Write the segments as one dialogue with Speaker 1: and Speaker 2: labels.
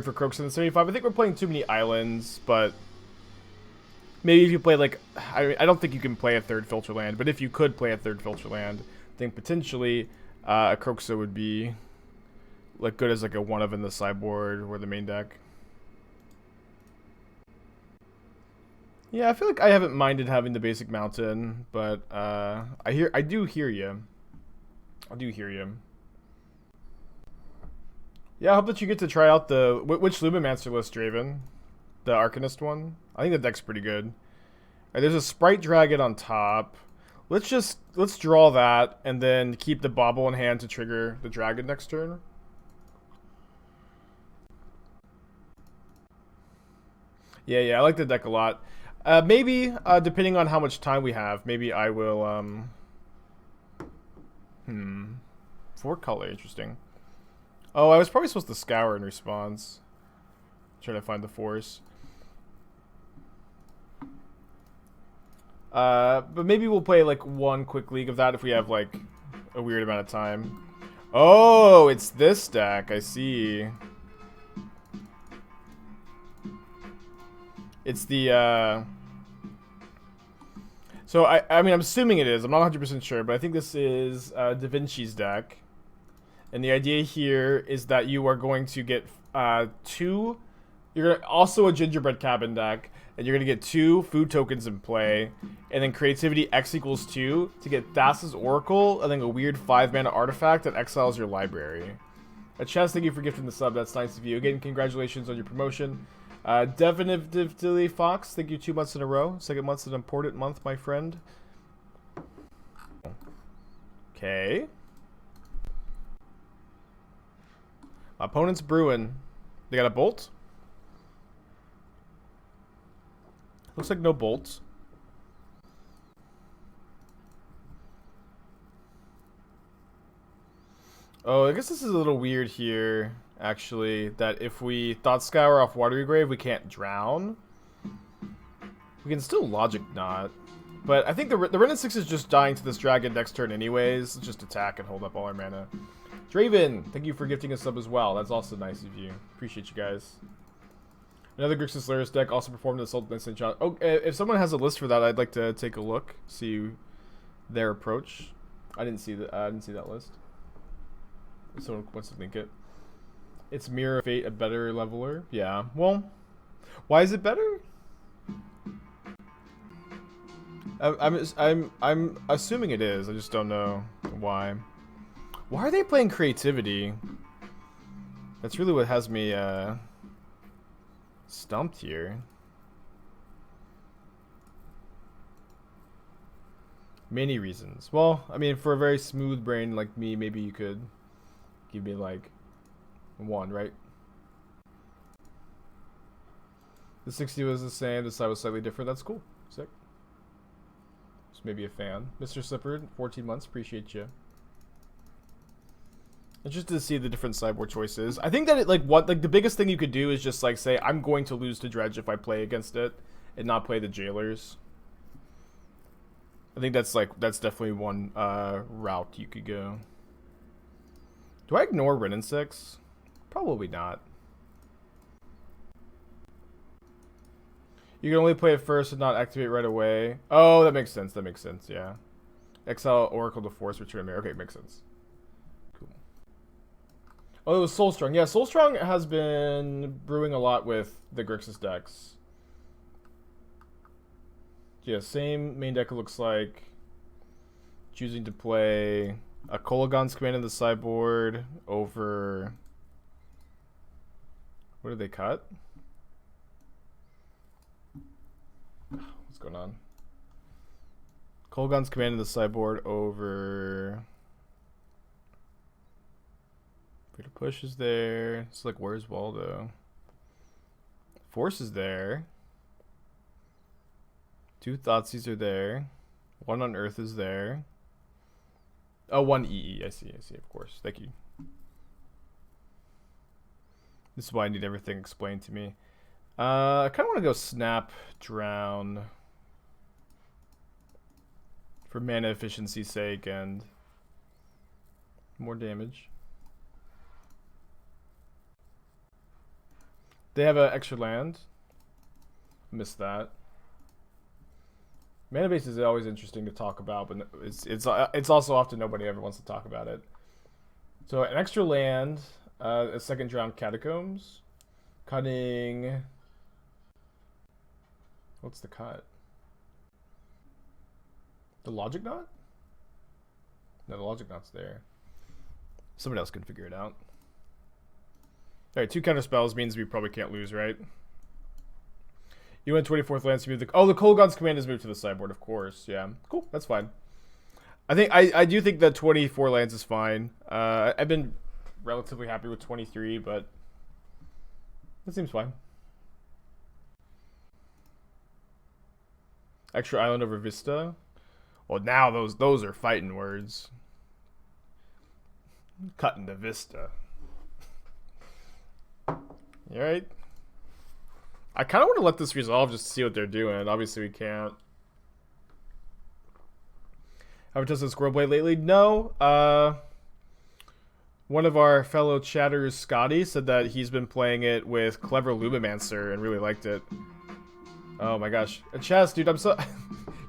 Speaker 1: for Croaks in the 75. I think we're playing too many islands, but maybe if you play like, I don't think you can play a third filter land, but if you could play a third filter land, I think potentially a Croaksa would be like good as like a one of in the sideboard or the main deck. Yeah, I feel like I haven't minded having the basic mountain, but I do hear you. I do hear you. Yeah, I hope that you get to try out the which Lumimancer list, Draven, the Arcanist one. I think the deck's pretty good. Right, there's a Sprite Dragon on top. Let's draw that and then keep the Bauble in hand to trigger the dragon next turn. Yeah, I like the deck a lot. Maybe depending on how much time we have, maybe I will 4-color, interesting. Oh, I was probably supposed to scour in response. Trying to find the force. But maybe we'll play like one quick league of that if we have like a weird amount of time. Oh, it's this deck. I see. It's the so I mean I'm assuming it is. I'm not 100% sure, but I think this is Da Vinci's deck. And the idea here is that you are going to get you're gonna, also a gingerbread cabin deck, and you're gonna get 2 food tokens in play, and then creativity X equals 2 to get Thassa's Oracle, and then a weird 5-mana artifact that exiles your library. Chess, thank you for gifting the sub. That's nice of you. Again, congratulations on your promotion. Definitively Fox, thank you 2 months in a row. Second month's an important month, my friend. Okay. My opponent's brewing. They got a bolt? Looks like no bolts. Oh, I guess this is a little weird here, actually, that if we Thought Scour off Watery Grave, we can't drown. We can still Logic Knot. But I think the Ren 6 is just dying to this dragon next turn anyways. Let's just attack and hold up all our mana. Draven, thank you for gifting a sub as well. That's also nice of you. Appreciate you guys. Another Grixis Lurrus deck also performed the Assault Instant Shot. Oh, if someone has a list for that, I'd like to take a look, see their approach. I didn't see that list. If someone wants to link it. It's Mirror of Fate, a better leveler. Yeah. Well, why is it better? I'm assuming it is. I just don't know why. Why are they playing creativity? That's really what has me stumped here. Many reasons. Well, I mean, for a very smooth brain like me, maybe you could give me like 1, right? The 60 was the same, the side was slightly different. That's cool. Sick. Just maybe a fan. Mr. Slipper, 14 months. Appreciate you. Interested to see the different sideboard choices. I think that it the biggest thing you could do is just like say I'm going to lose to Dredge if I play against it and not play the Jailers. I think that's definitely one route you could go. Do I ignore Ren 6? Probably not. You can only play it first and not activate right away. Oh, that makes sense. That makes sense. Yeah. Exile Oracle to Force Return Mirror. Okay, makes sense. Oh, it was Soulstrong. Yeah, Soulstrong has been brewing a lot with the Grixis decks. Yeah, same main deck it looks like. Choosing to play a Kolaghan's Command in the sideboard over... What did they cut? What's going on? Kolaghan's Command in the sideboard over... Bit of push is there. It's like, where's Waldo? Force is there. 2 Thoughtseize are there. 1 Unearth is there. Oh, 1 EE. I see, of course. Thank you. This is why I need everything explained to me. I kind of want to go Snap Drown for mana efficiency's sake and more damage. They have an extra land. Missed that. Mana base is always interesting to talk about, but it's also often nobody ever wants to talk about it. So an extra land, a second Drowned Catacombs, cutting. What's the cut? The Logic Knot? No, the Logic Knot's there. Somebody else can figure it out. Alright, 2 counter spells means we probably can't lose, right? You went 24th lands to move the... Oh, the Kolaghan's command is moved to the sideboard, of course. Yeah, cool. That's fine. I do think that 24 lands is fine. I've been relatively happy with 23, but that seems fine. Extra island over Vista. Well, now those are fighting words. Cutting the Vista. You alright? I kind of want to let this resolve just to see what they're doing. Obviously, we can't. Have you tested Squirrel Blade lately? No. One of our fellow chatters, Scotty, said that he's been playing it with Clever Lumimancer and really liked it. Oh my gosh. Chaz, dude, I'm so...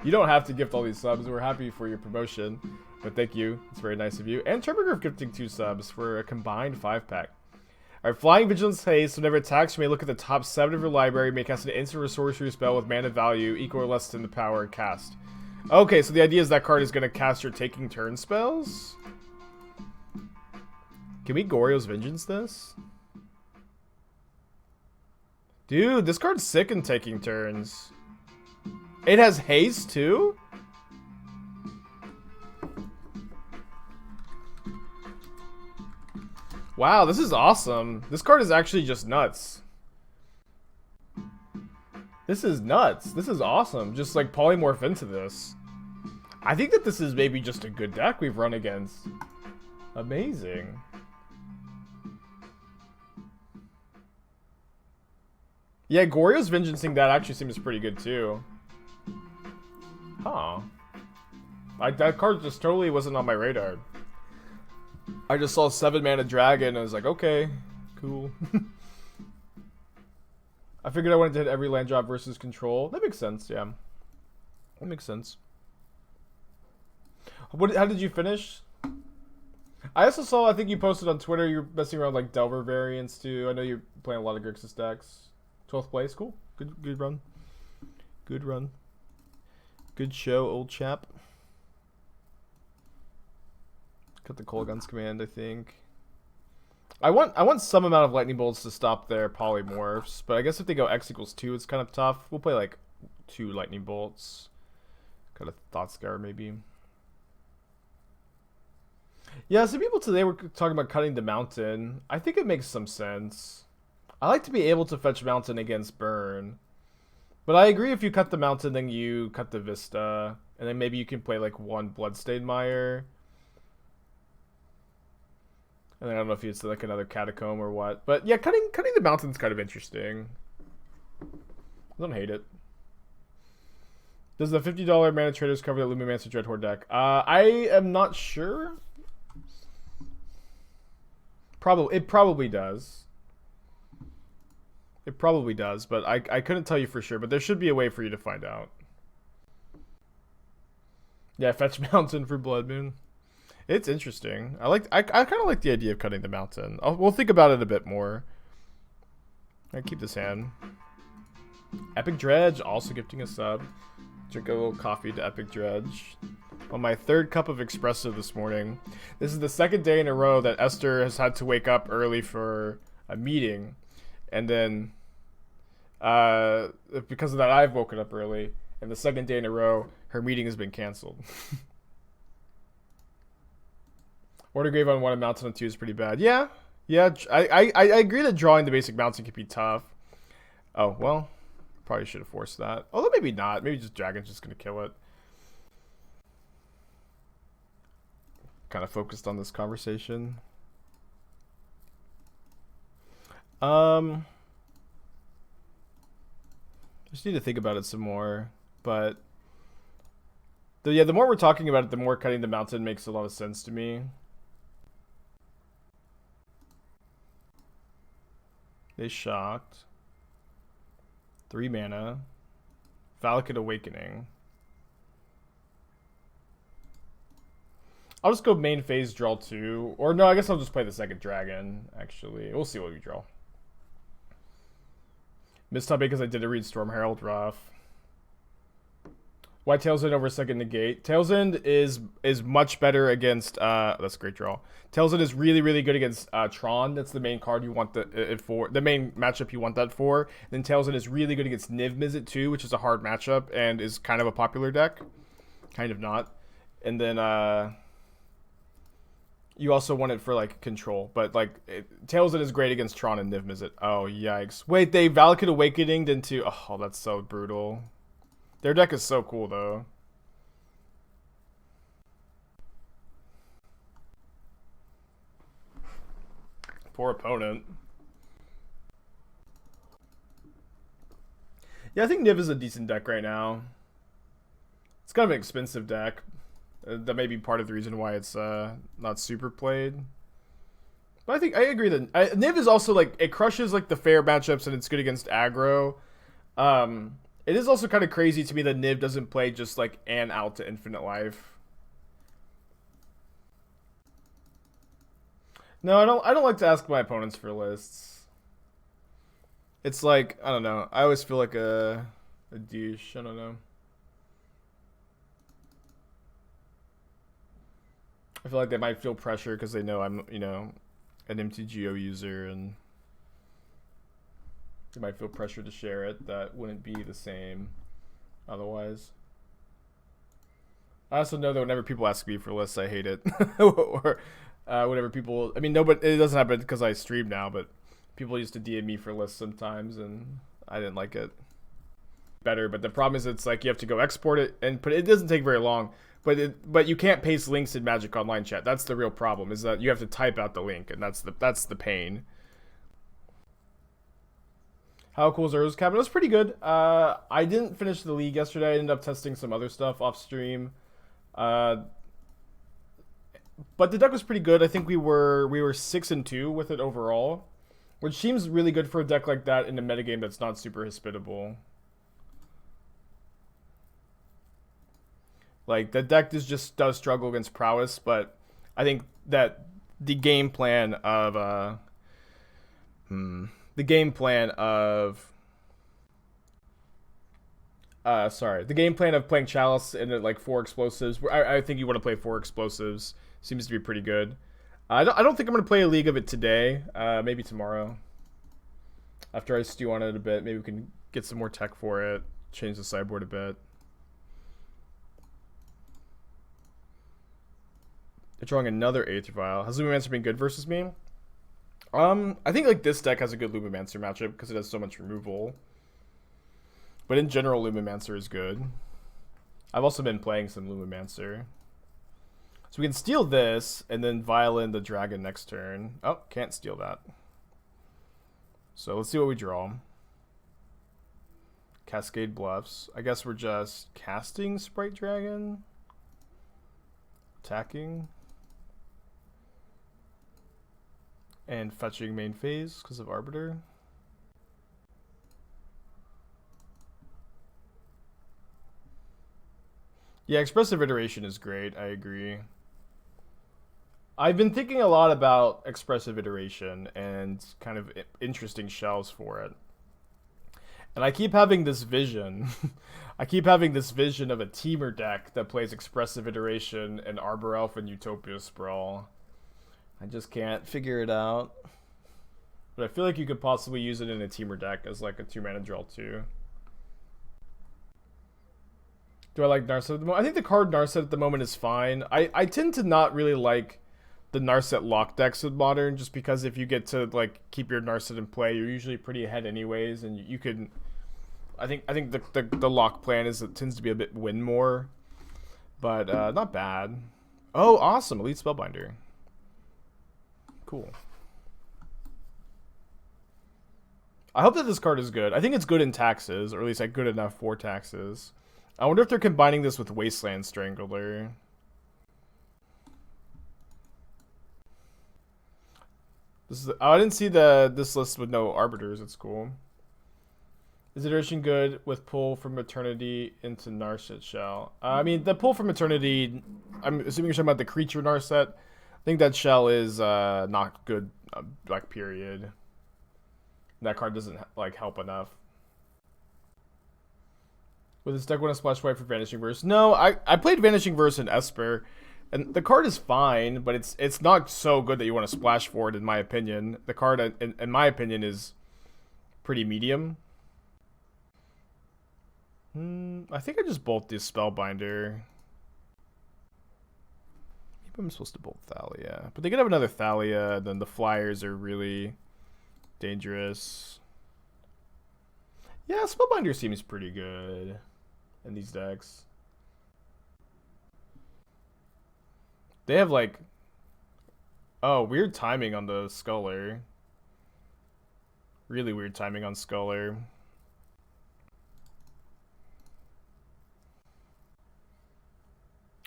Speaker 1: You don't have to gift all these subs. We're happy for your promotion. But thank you. It's very nice of you. And Turbograph gifting 2 subs for a combined 5-pack. Alright, Flying Vigilance Haste. Whenever it attacks, you may look at the top 7 of your library. May cast an instant or sorcery spell with mana value equal or less than the power cast. Okay, so the idea is that card is going to cast your Taking Turn spells? Can we Goryo's Vengeance this? Dude, this card's sick in Taking Turns. It has haste too? Wow, this is awesome. This card is actually just nuts. This is nuts. This is awesome. Just like polymorph into this. I think that this is maybe just a good deck we've run against. Amazing. Yeah, Goryo's Vengeancing that actually seems pretty good too. Huh. That card just totally wasn't on my radar. I just saw 7 mana dragon and I was like, okay, cool. I figured I wanted to hit every land drop versus control. That makes sense, yeah. That makes sense. How did you finish? I also saw, I think you posted on Twitter, you're messing around like Delver variants too. I know you're playing a lot of Grixis decks. 12th place, cool. Good run. Good run. Good show, old chap. Cut the Kolaghan's command, I think. I want some amount of lightning bolts to stop their polymorphs, but I guess if they go X equals 2, it's kind of tough. We'll play like 2 lightning bolts. Got a Thought Scour maybe. Yeah, some people today were talking about cutting the mountain. I think it makes some sense. I like to be able to fetch mountain against burn. But I agree if you cut the mountain, then you cut the Vista. And then maybe you can play like 1 Bloodstained Mire. And then I don't know if it's like another Catacomb or what. But yeah, cutting the mountain's kind of interesting. I don't hate it. Does the $50 Mana Traders cover the Lumimancer Dreadhorde deck? I am not sure. It probably does. It probably does, but I couldn't tell you for sure. But there should be a way for you to find out. Yeah, fetch mountain for Blood Moon. It's interesting. I kind of like the idea of cutting the mountain. We'll think about it a bit more. I keep this hand. Epic Dredge also gifting a sub. Drink a little coffee to Epic Dredge. On my 3rd cup of espresso this morning. This is the 2nd day in a row that Esther has had to wake up early for a meeting. And then, because of that, I've woken up early. And the 2nd day in a row, her meeting has been canceled. Watery Grave on 1 and Mountain on 2 is pretty bad. Yeah. I agree that drawing the basic mountain can be tough. Oh, well. Probably should have forced that. Although maybe not. Maybe just Dragon's just going to kill it. Kind of focused on this conversation. Just need to think about it some more. But the more we're talking about it, the more cutting the mountain makes a lot of sense to me. They shocked. 3 mana. Valakut Awakening. I'll just go main phase, draw 2. Or no, I guess I'll just play the second dragon, actually. We'll see what we draw. Missed up because I didn't read Storm Herald. Rough. Why Tail's End over second negate? Tail's End is much better against that's a great draw. Tail's End is really good against Tron. That's the main card you want it for. The main matchup you want that for. Then Tail's End is really good against Niv Mizzet too, which is a hard matchup and is kind of a popular deck. Kind of not. And then you also want it for like control, but like Tail's End is great against Tron and Niv Mizzet. Oh yikes! Wait, they Valakut Awakening into. Oh, that's so brutal. Their deck is so cool, though. Poor opponent. Yeah, I think Niv is a decent deck right now. It's kind of an expensive deck. That may be part of the reason why it's not super played. But I agree that Niv is also like it crushes like the fair matchups and it's good against aggro. It is also kind of crazy to me that Niv doesn't play just like an out to Infinite Life. No, I don't like to ask my opponents for lists. It's like, I don't know. I always feel like a douche. I don't know. I feel like they might feel pressure because they know I'm, you know, an MTGO user and they might feel pressure to share it. That wouldn't be the same otherwise. I also know that whenever people ask me for lists, I hate it. Or whenever people, I mean, no, but it doesn't happen because I stream now, but people used to DM me for lists sometimes and I didn't like it. Better, but the problem is it's like you have to go export it and put it. It doesn't take very long, but you can't paste links in Magic Online chat. That's the real problem, is that you have to type out the link, and that's the pain. How cool is Lurrus Cabin? It was pretty good. I didn't finish the league yesterday. I ended up testing some other stuff off stream. But the deck was pretty good. I think we were 6-2 with it overall, which seems really good for a deck like that in a metagame that's not super hospitable. Like, the deck does struggle against prowess, but I think that the game plan of the game plan of playing Chalice and like 4 explosives. I think you want to play 4 explosives. Seems to be pretty good. I don't think I'm gonna play a league of it today. Maybe tomorrow. After I stew on it a bit, maybe we can get some more tech for it. Change the sideboard a bit. They're drawing another Aether Vial. Has Lumimancer been good versus me? I think like this deck has a good Lumimancer matchup because it has so much removal. But in general, Lumimancer is good. I've also been playing some Lumimancer. So we can steal this and then Violin the dragon next turn. Oh, can't steal that. So let's see what we draw. Cascade Bluffs. I guess we're just casting Sprite Dragon. Attacking. And fetching main phase because of Arbiter. Yeah, Expressive Iteration is great. I agree. I've been thinking a lot about Expressive Iteration and kind of interesting shells for it. And I keep having this vision. I keep having this vision of a teamer deck that plays Expressive Iteration and Arbor Elf and Utopia Sprawl. I just can't figure it out. But I feel like you could possibly use it in a teamer deck as like a 2-mana draw too. Do I like Narset at the moment? I think the card Narset at the moment is fine. I tend to not really like the Narset Loch decks in Modern, just because if you get to like keep your Narset in play, you're usually pretty ahead anyways, and you can. I think the Loch plan is it tends to be a bit win more, but not bad. Oh, awesome! Elite Spellbinder. Cool. I hope that this card is good. I think it's good in taxes, or at least like good enough for taxes. I wonder if they're combining this with Wasteland Strangler. This is I didn't see this list with no arbiters. It's cool. Is iteration good with pull from Eternity into Narset Shell? I mean, the pull from Eternity, I'm assuming you're talking about the creature Narset. I think that shell is not good, like, period. That card doesn't, like, help enough. With this deck, want to splash white for Vanishing Verse? No, I played Vanishing Verse in Esper, and the card is fine, but it's not so good that you want to splash for it, in my opinion. The card, in my opinion, is pretty medium. I think I just bolt this Spellbinder. Maybe I'm supposed to bolt Thalia. But they could have another Thalia, then the flyers are really dangerous. Yeah, Spellbinder seems pretty good in these decks. They have like... Oh, weird timing on the Sculler. Really weird timing on Sculler.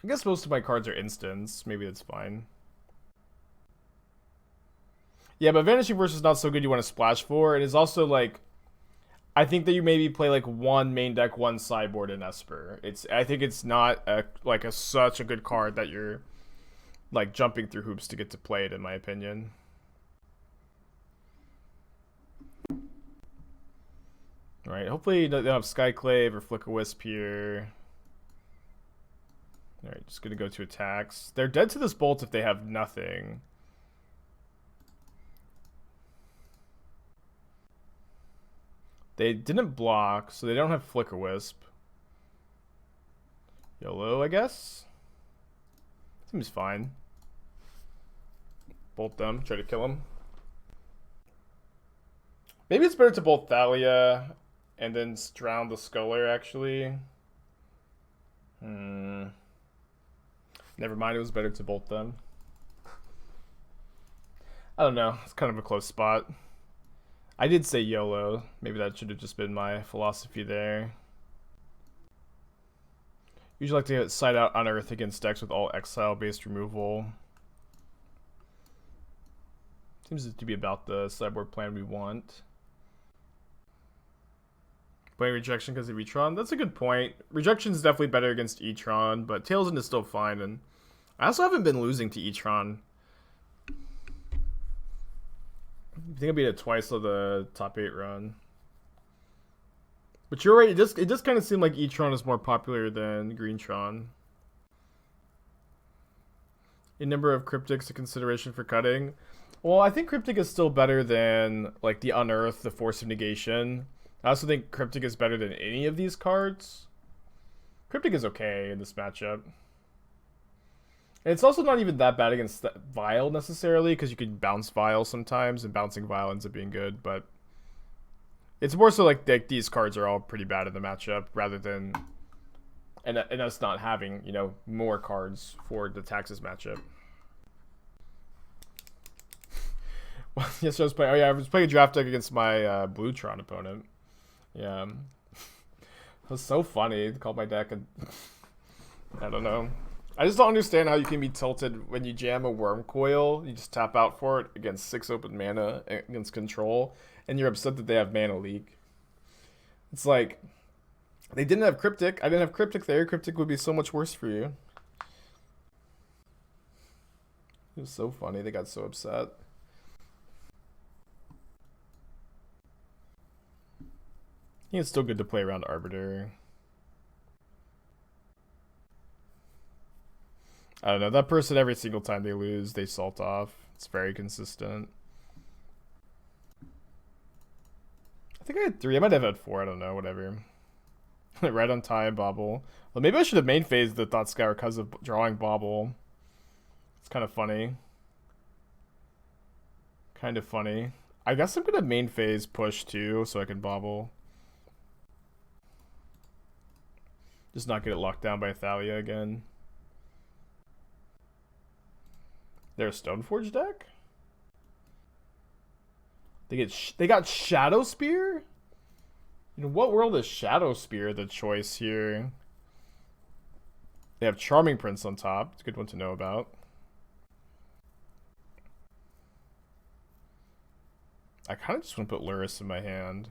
Speaker 1: I guess most of my cards are instants. Maybe that's fine. Yeah, but Vanishing Verse is not so good you want to splash for. It is also like... I think that you maybe play like one main deck, one sideboard in Esper. I think it's not such a good card that you're like jumping through hoops to get to play it, in my opinion. Alright, hopefully they'll have Skyclave or Flicker Wisp here. Alright, just gonna go to attacks. They're dead to this bolt if they have nothing. They didn't block, so they don't have Flicker Wisp. YOLO, I guess? Seems fine. Bolt them, try to kill them. Maybe it's better to bolt Thalia and then drown the Sculler, actually. Never mind, it was better to bolt them. I don't know, it's kind of a close spot. I did say YOLO. Maybe that should have just been my philosophy there. Usually like to get side out Unearth against decks with all exile-based removal. Seems to be about the sideboard plan we want. Playing Rejection because of E-Tron? That's a good point. Rejection is definitely better against E-Tron, but Talesyn is still fine, and I also haven't been losing to E-Tron. I think I beat it twice on the top 8 run. But you're right, it does kind of seem like E-Tron is more popular than Greentron. A number of Cryptics a consideration for cutting. Well, I think Cryptic is still better than like the Unearth, the Force of Negation. I also think Cryptic is better than any of these cards. Cryptic is okay in this matchup. And it's also not even that bad against Vial necessarily, because you can bounce Vial sometimes, and bouncing Vial ends up being good, but it's more so like these cards are all pretty bad in the matchup, rather than and us not having, you know, more cards for the Taxes matchup. Well, yes, I was playing. Oh yeah, I was playing a draft deck against my Blue Tron opponent. Yeah, it was so funny. They called my deck, and I don't know. I just don't understand how you can be tilted when you jam a Worm Coil. You just tap out for it against 6 open mana against control, and you're upset that they have mana leak. It's like, they didn't have Cryptic. I didn't have Cryptic there. Cryptic would be so much worse for you. It was so funny. They got so upset. I think it's still good to play around Arbiter. I don't know, that person every single time they lose, they salt off. It's very consistent. I think I had 3, I might have had 4, I don't know, whatever. Right on time, Bauble. Well, maybe I should have main phased the Thought Scour because of drawing Bauble. It's kind of funny. Kind of funny. I guess I'm gonna main phase push too, so I can Bauble. Just not get it locked down by Thalia again. They're a Stoneforge deck? They got Shadow Spear? In what world is Shadow Spear the choice here? They have Charming Prince on top. It's a good one to know about. I kind of just want to put Lurrus in my hand.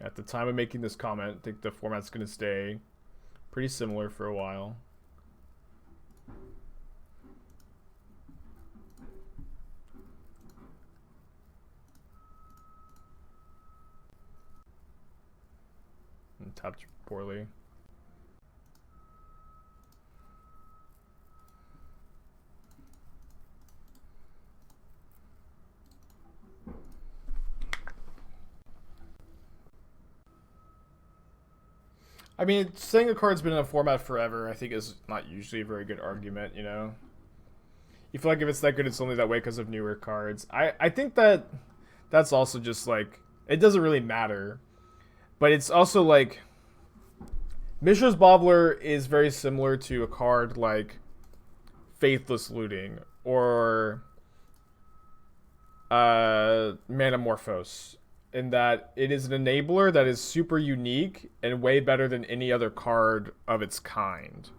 Speaker 1: At the time of making this comment, I think the format's going to stay pretty similar for a while. And tapped poorly. I mean, saying a card's been in a format forever, I think is not usually a very good argument, you know? You feel like if it's that good, it's only that way because of newer cards. I think that that's also just, like, it doesn't really matter. But it's also, like, Mishra's Bobbler is very similar to a card like Faithless Looting or Manamorphose, in that it is an enabler that is super unique and way better than any other card of its kind.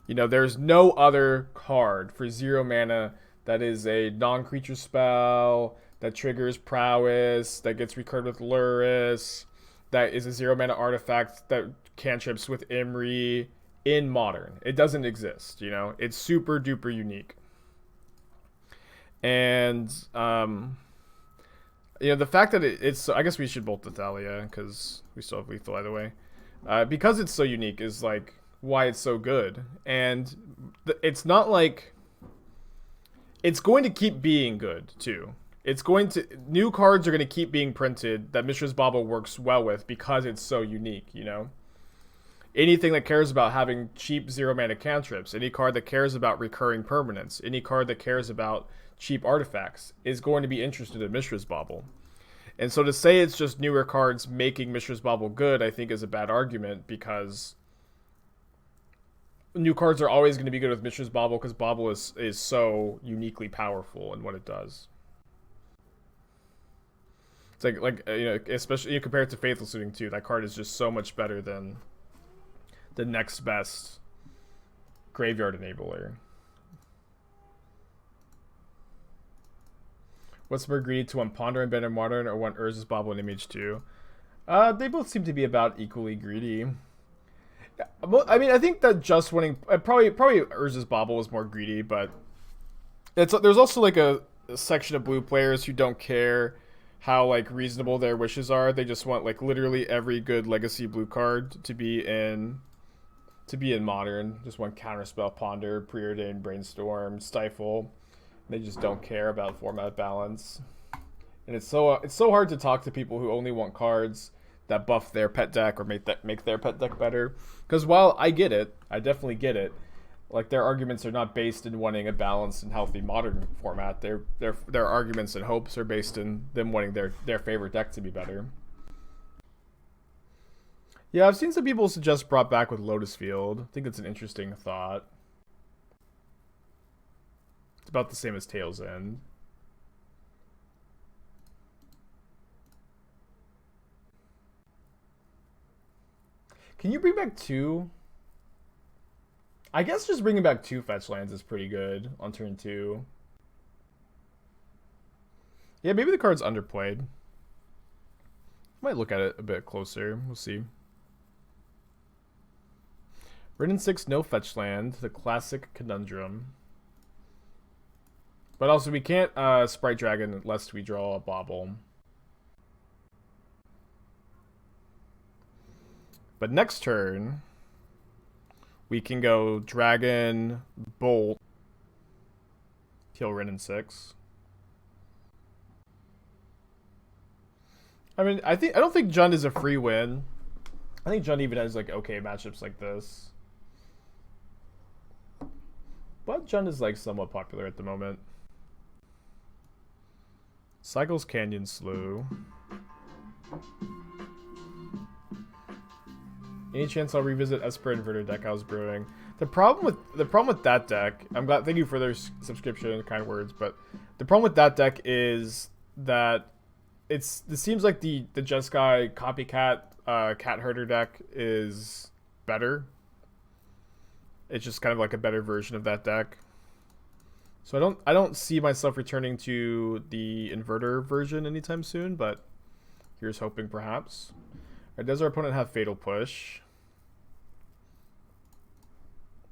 Speaker 1: You know, there's no other card for 0 mana that is a non-creature spell, that triggers Prowess, that gets recurred with Lurrus, that is a 0 mana artifact that cantrips with Imri in Modern. It doesn't exist, you know? It's super duper unique. And, you know, the fact that it's... I guess we should bolt the Thalia, because we still have lethal either way. Because it's so unique is, like, why it's so good. And it's not like... It's going to keep being good, too. It's going to... New cards are going to keep being printed that Mishra's Bauble works well with because it's so unique, you know? Anything that cares about having cheap 0 mana cantrips, any card that cares about recurring permanents, any card that cares about cheap artifacts is going to be interested in Mishra's Bauble. And so to say it's just newer cards making Mishra's Bauble good, I think is a bad argument, because new cards are always going to be good with Mishra's Bauble because Bauble is so uniquely powerful in what it does. It's like you know, especially you compare it to Faithless Looting too. That card is just so much better than the next best graveyard enabler. What's more greedy, to want Ponder and Bend Modern or want Urza's Bauble and Image 2? They both seem to be about equally greedy. I mean, I think that just winning... Probably Urza's Bauble is more greedy, but... there's also, like, a section of blue players who don't care how, like, reasonable their wishes are. They just want, like, literally every good Legacy blue card to be in Modern. Just want Counterspell, Ponder, Preordained, Brainstorm, Stifle. They just don't care about format balance. And it's so hard to talk to people who only want cards that buff their pet deck or make their pet deck better. Because while I get it, I definitely get it, like, their arguments are not based in wanting a balanced and healthy Modern format. Their arguments and hopes are based in them wanting their favorite deck to be better. Yeah, I've seen some people suggest brought back with Lotus Field. I think it's an interesting thought. It's about the same as Tail's End. Can you bring back 2? I guess just bringing back 2 fetch lands is pretty good on turn 2. Yeah, maybe the card's underplayed. Might look at it a bit closer. We'll see. Written 6, no fetch land. The classic conundrum. But also, we can't Sprite Dragon lest we draw a Bauble. But next turn, we can go Dragon, Bolt, kill Written 6. I mean, I don't think Jund is a free win. I think Jund even has, like, okay matchups like this. But Jund is, like, somewhat popular at the moment. Cycles Canyon Slough. Any chance I'll revisit Esper Inverter deck I was brewing? The problem with that deck, I'm glad, thank you for their subscription and kind words, but the problem with that deck is that it seems like the Jeskai copycat cat herder deck is better. It's just kind of like a better version of that deck. So I don't see myself returning to the Inverter version anytime soon, but Here's hoping, perhaps. Or does our opponent have Fatal Push?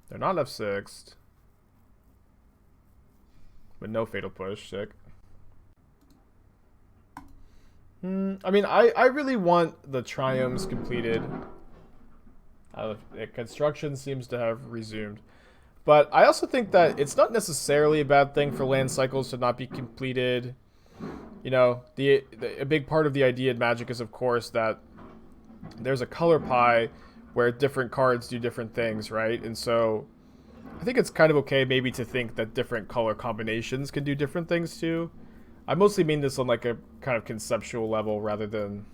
Speaker 1: They're not F6'd. But no Fatal Push. Sick. I mean, I really want the Triumphs completed. Construction seems to have resumed. But I also think that it's not necessarily a bad thing for land cycles to not be completed. You know, a big part of the idea in Magic is, of course, that there's a color pie where different cards do different things, right? And so I think it's kind of okay maybe to think that different color combinations can do different things too. I mostly mean this on like a kind of conceptual level rather than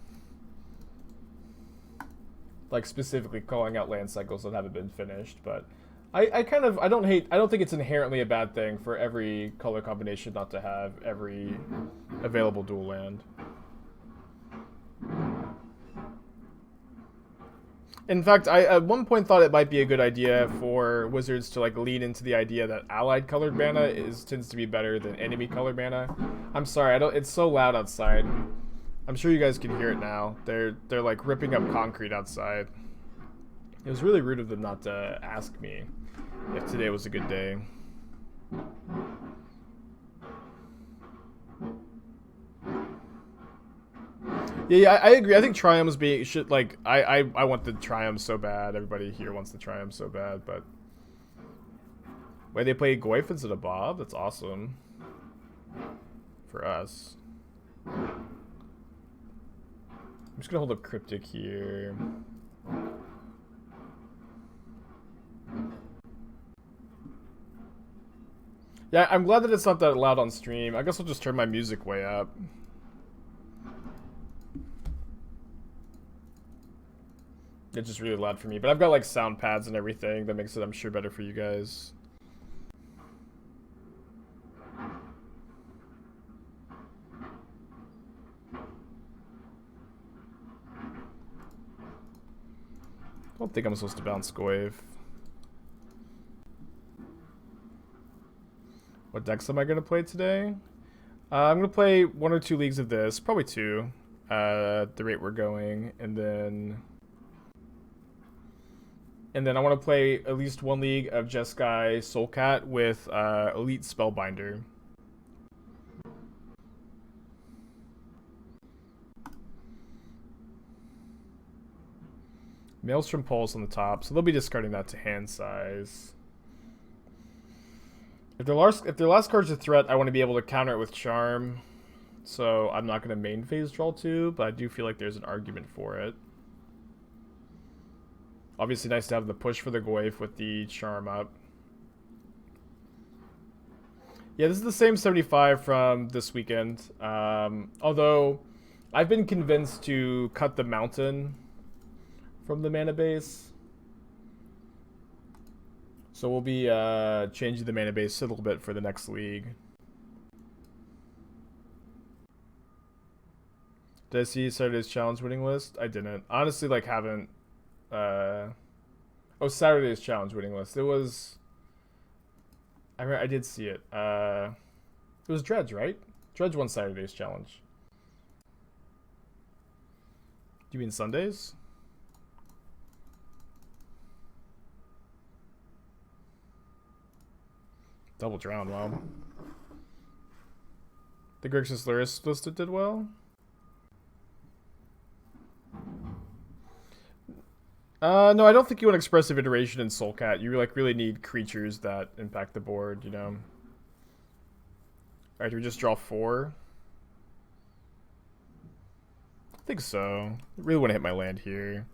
Speaker 1: like specifically calling out land cycles that haven't been finished, but I don't think it's inherently a bad thing for every color combination not to have every available dual land. In fact, I at one point thought it might be a good idea for Wizards to like lean into the idea that allied colored mana tends to be better than enemy colored mana. I'm sorry, it's so loud outside. I'm sure you guys can hear it now. They're like ripping up concrete outside. It was really rude of them not to ask me if today was a good day. Yeah, I agree. I think Triumphs should like I want the Triumphs so bad. Everybody here wants the Triumphs so bad, but wait, they play Goyf instead of Bob? That's awesome. For us. I'm just gonna hold up Cryptic here. Yeah, I'm glad that it's not that loud on stream. I guess I'll just turn my music way up. It's just really loud for me, but I've got like sound pads and everything that makes it, I'm sure, better for you guys. I don't think I'm supposed to bounce Goyf. What decks am I going to play today? I'm going to play 1 or 2 leagues of this, probably 2, at the rate we're going, and then I want to play at least 1 league of Jeskai Soulcat with Elite Spellbinder. Maelstrom Pulse on the top, so they'll be discarding that to hand size. If their last card's a threat, I want to be able to counter it with Charm. So I'm not going to main phase draw 2, but I do feel like there's an argument for it. Obviously nice to have the push for the Goyf with the Charm up. Yeah, this is the same 75 from this weekend. Although I've been convinced to cut the Mountain from the mana base. So we'll be changing the mana base a little bit for the next league. Did I see Saturday's challenge winning list? I didn't. Honestly, like, haven't. Oh, Saturday's challenge winning list. It was. I did see it. It was Dredge, right? Dredge won Saturday's challenge. Do you mean Sundays? Double Drowned, wow. The Grixis Lurrus listed did well. No, I don't think you want expressive iteration in Soulcat. You like really need creatures that impact the board, you know. Alright, do we just draw 4? I think so. I really want to hit my land here.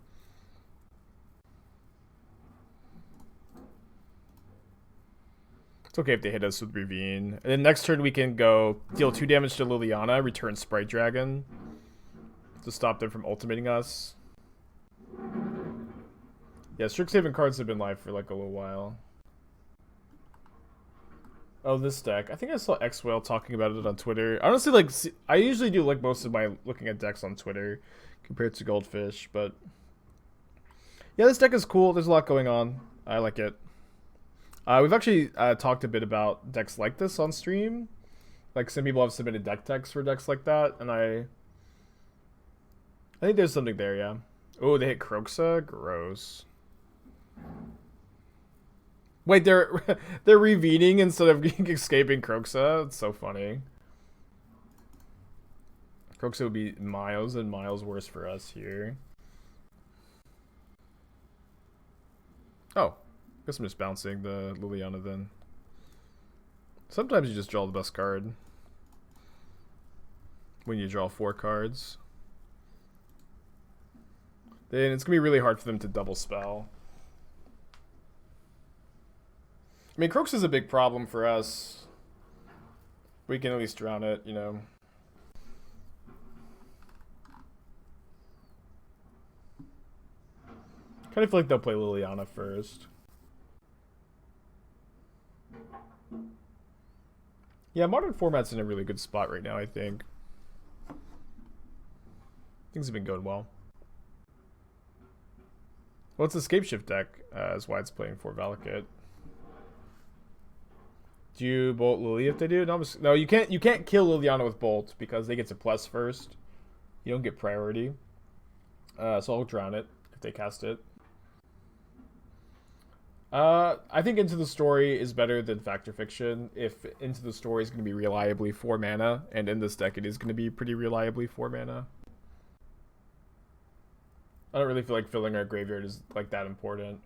Speaker 1: It's okay if they hit us with Ravine. And then next turn we can go deal 2 damage to Liliana, return Sprite Dragon to stop them from ultimating us. Yeah, Strixhaven cards have been live for like a little while. Oh, this deck. I think I saw X-Whale talking about it on Twitter. Honestly, like, I usually do like most of my looking at decks on Twitter compared to Goldfish, but yeah, this deck is cool. There's a lot going on. I like it. We've actually talked a bit about decks like this on stream. Like, some people have submitted deck techs for decks like that, and I think there's something there, yeah. Oh, they hit Kroxa? Gross. Wait, they're they're revening instead of escaping Kroxa? It's so funny. Kroxa would be miles and miles worse for us here. Oh, guess I'm just bouncing the Liliana then. Sometimes you just draw the best card when you draw 4 cards. Then it's going to be really hard for them to double spell. I mean, Kroxa is a big problem for us. We can at least drown it, you know. Kind of feel like they'll play Liliana first. Yeah, modern format's in a really good spot right now, I think. Things have been going well. Well, it's a Scapeshift deck, is why it's playing for Valakut. Do you bolt Lily if they do? No, you can't kill Liliana with bolt because they get to plus first. You don't get priority. So I'll drown it if they cast it. I think Into the Story is better than Fact or Fiction. If Into the Story is going to be reliably 4 mana, and in this deck it is going to be pretty reliably 4 mana. I don't really feel like filling our graveyard is like that important.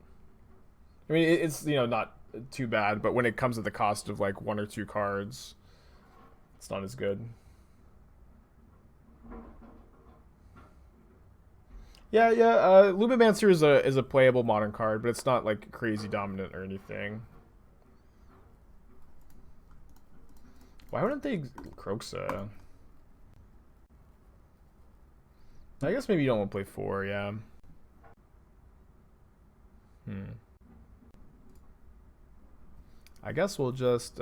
Speaker 1: I mean, it's, you know, not too bad, but when it comes at the cost of like 1 or 2 cards, it's not as good. Yeah. Lumimancer is a playable modern card, but it's not like crazy dominant or anything. Why wouldn't they Kroxa? I guess maybe you don't want to play 4, yeah. I guess we'll just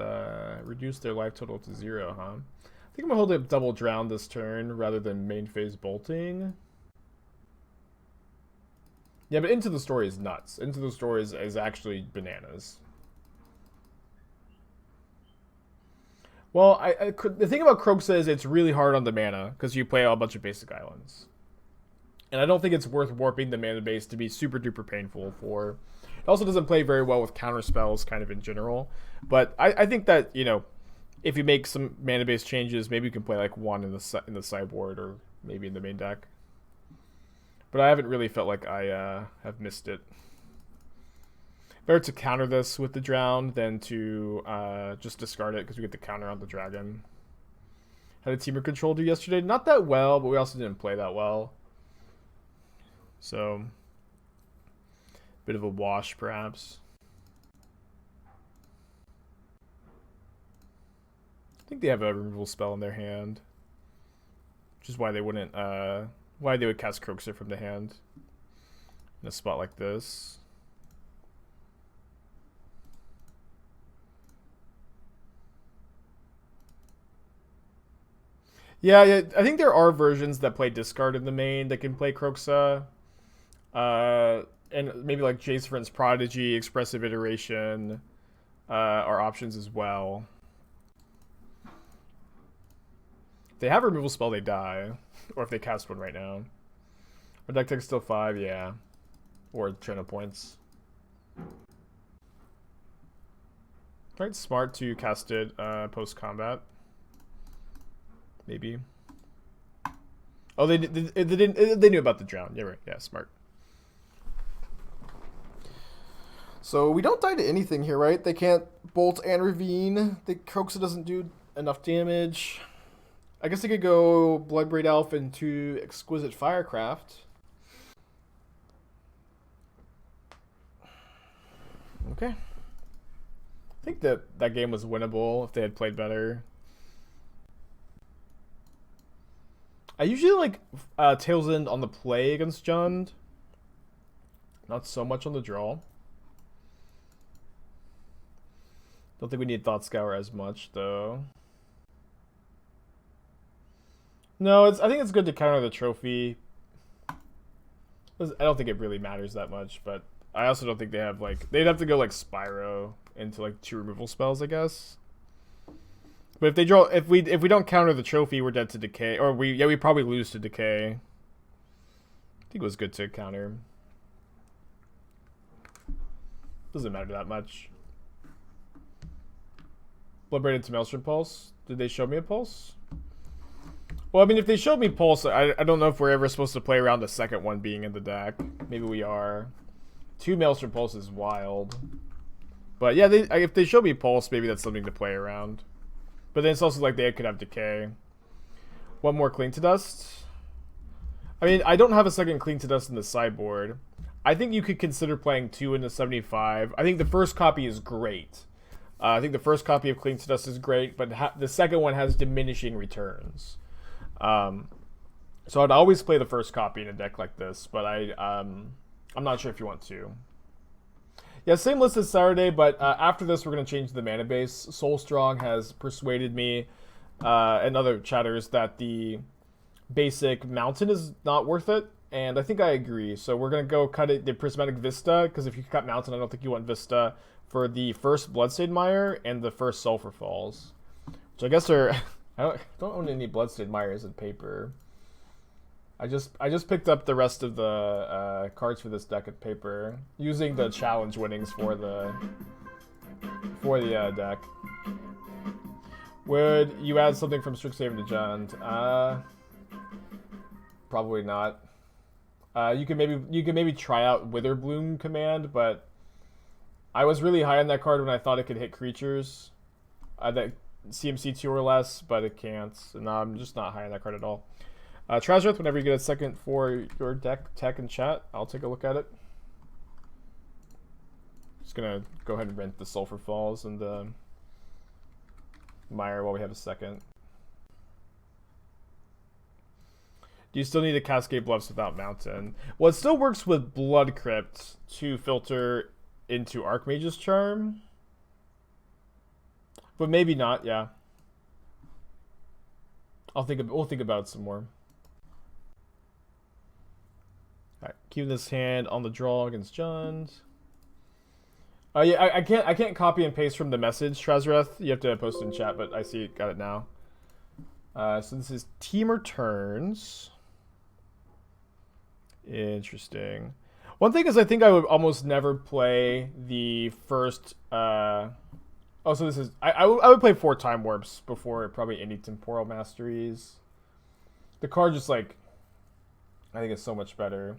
Speaker 1: reduce their life total to 0, huh? I think I'm gonna hold it double drown this turn rather than main phase bolting. Yeah, but Into the Story is nuts. Into the Story is actually bananas. Well, the thing about Kroxa is it's really hard on the mana because you play a bunch of basic islands. And I don't think it's worth warping the mana base to be super duper painful for. It also doesn't play very well with counter spells kind of in general. But I think that, you know, if you make some mana base changes, maybe you can play like 1 in the sideboard or maybe in the main deck. But I haven't really felt like I have missed it. Better to counter this with the drown than to just discard it because we get the counter on the dragon. How did Teamer Control do yesterday? Not that well, but we also didn't play that well. So, bit of a wash, perhaps. I think they have a removal spell in their hand, which is why they wouldn't. Why they would cast Kroxa from the hand in a spot like this. Yeah, I think there are versions that play discard in the main that can play Kroxa. And maybe like Jace Vryn's Prodigy, Expressive Iteration are options as well. If they have a removal spell, they die. Or if they cast one right now. Our deck tech's still 5, yeah. Or channel points. Right, smart to cast it post-combat. Maybe. Oh, they knew about the drown. Yeah, right. Yeah, smart. So we don't die to anything here, right? They can't bolt and ravine. The Kroxa doesn't do enough damage. I guess they could go Bloodbraid Elf into Exquisite Firecraft. Okay. I think that game was winnable if they had played better. I usually like Tails End on the play against Jund. Not so much on the draw. Don't think we need Thought Scour as much, though. No, I think it's good to counter the trophy. I don't think it really matters that much, but I also don't think they have, like... They'd have to go, like, Spyro into, like, 2 removal spells, I guess. But if they draw... If we don't counter the trophy, we're dead to Decay. Or we probably lose to Decay. think it was good to counter. Doesn't matter that much. Bloodbraid to Maelstrom Pulse. Did they show me a pulse? Well, I mean, if they showed me pulse, I don't know if we're ever supposed to play around the second one being in the deck. Maybe we are. 2 Maelstrom Pulse is wild. But yeah, if they show me pulse, maybe that's something to play around. But then it's also like they could have decay. One more Cling to Dust. I mean, I don't have a second Cling to Dust in the sideboard. I think you could consider playing 2 in the 75. I think the first copy is great. I think the first copy of Cling to Dust is great, but the second one has diminishing returns. So I'd always play the first copy in a deck like this, but I'm not sure if you want to. Yeah, same list as Saturday, but after this we're going to change the mana base. Soulstrong has persuaded me and other chatters that the basic Mountain is not worth it, and I think I agree. So we're going to go cut it the Prismatic Vista, because if you cut Mountain, I don't think you want Vista, for the first Bloodstained Mire and the first Sulfur Falls. Which I guess are... I don't own any Bloodstained Mires in paper. I just picked up the rest of the cards for this deck at paper, using the challenge winnings for the deck. Would you add something from Strixhaven to Jund? Probably not. You can maybe try out Witherbloom Command, but I was really high on that card when I thought it could hit creatures that CMC 2 or less, but it can't. And I'm just not high on that card at all. Trazreth, whenever you get a second for your deck tech and chat, I'll take a look at it. Just gonna go ahead and rent the Sulfur Falls and the Mire while we have a second. Do you still need a Cascade Bluffs without Mountain? Well, it still works with Blood Crypt to filter into Archmage's Charm. But maybe not, yeah. We'll think about it some more. Alright, keep this hand on the draw against Jund. Yeah, I can't copy and paste from the message, Trazreth. You have to post it in chat, but I see it, got it now. So this is Teamer Turns. Interesting. One thing is, I think I would almost never play the first. Oh, so this is I would play 4 Time Warps before probably any Temporal Masteries. The card just like, I think it's so much better.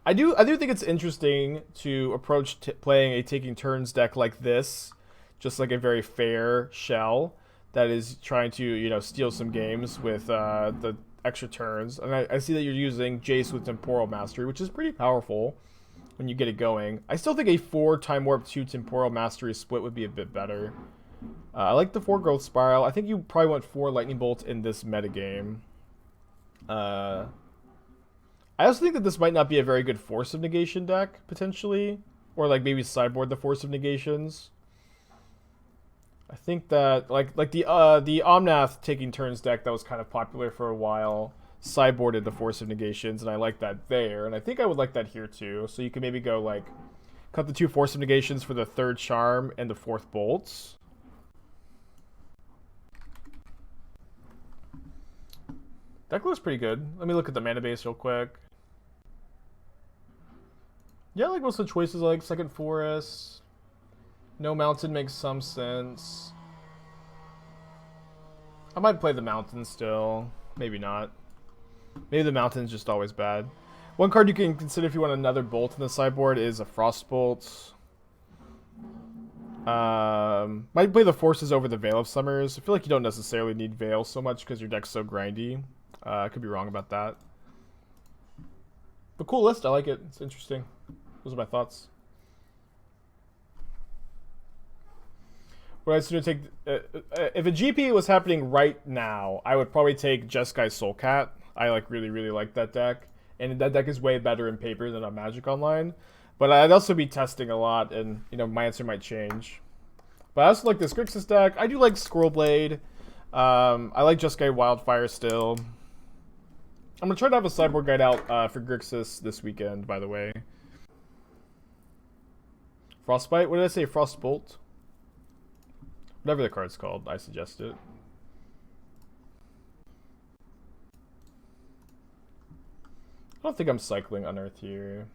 Speaker 1: I do think it's interesting to approach playing a Taking Turns deck like this, just like a very fair shell that is trying to steal some games with the extra turns. And I see that you're using Jace with Temporal Mastery, which is pretty powerful when you get it going. I still think a 4 Time Warp 2 Temporal Mastery split would be a bit better. I like the 4 Growth Spiral. I think you probably want 4 Lightning Bolt in this metagame. I also think that this might not be a very good Force of Negation deck, potentially. Or like maybe sideboard the Force of Negations. I think that like the Omnath Taking Turns deck that was kind of popular for a while sideboarded the Force of Negations, and I like that there, and I think I would like that here too. So you can maybe go like cut the 2 Force of Negations for the 3rd Charm and the 4th Bolts. Deck looks pretty good. Let me look at the mana base real quick. Yeah, I like most of the choices. I like Second Forest. No Mountain makes some sense. I might play the Mountain still. Maybe not. Maybe the Mountain's just always bad. One card you can consider if you want another Bolt in the sideboard is a Frostbolt. Might play the Forces over the Veil of Summers. I feel like you don't necessarily need Veil so much because your deck's so grindy. I could be wrong about that. But cool list. I like it. It's interesting. Those are my thoughts. Would I sooner take... if a GP was happening right now, I would probably take Jeskai Soulcat. I really like that deck. And that deck is way better in paper than on Magic Online. But I'd also be testing a lot, and my answer might change. But I also like this Grixis deck. I do like Squirrelblade. I like Jeskai Wildfire still. I'm going to try to have a sideboard guide out for Grixis this weekend, by the way. Frostbite? What did I say? Frostbolt? Whatever the card's called, I suggest it. I don't think I'm cycling Unearth here.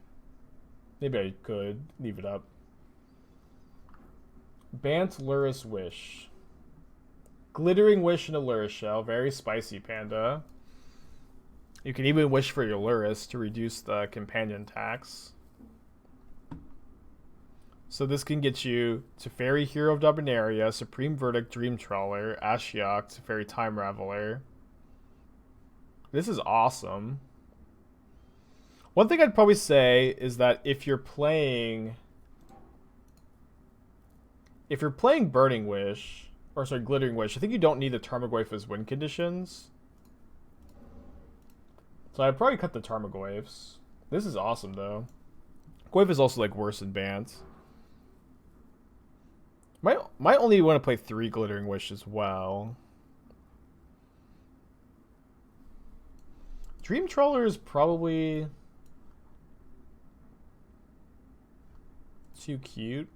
Speaker 1: Maybe I could leave it up. Bant Lurrus Wish. Glittering Wish in a Lurrus shell. Very spicy, Panda. You can even wish for your Lurrus to reduce the companion tax. So this can get you Teferi, Hero of Dominaria, Supreme Verdict, Dream Trawler, Ashiok, Teferi, Time Raveler. This is awesome. One thing I'd probably say is that if you're playing Burning Wish, or sorry, Glittering Wish, I think you don't need the Tarmogoyf as win conditions. So I'd probably cut the Tarmogoyfs. This is awesome though. Goyf is also like worse than Bant. Might only want to play 3 Glittering Wish as well. Dream Trawler is probably too cute.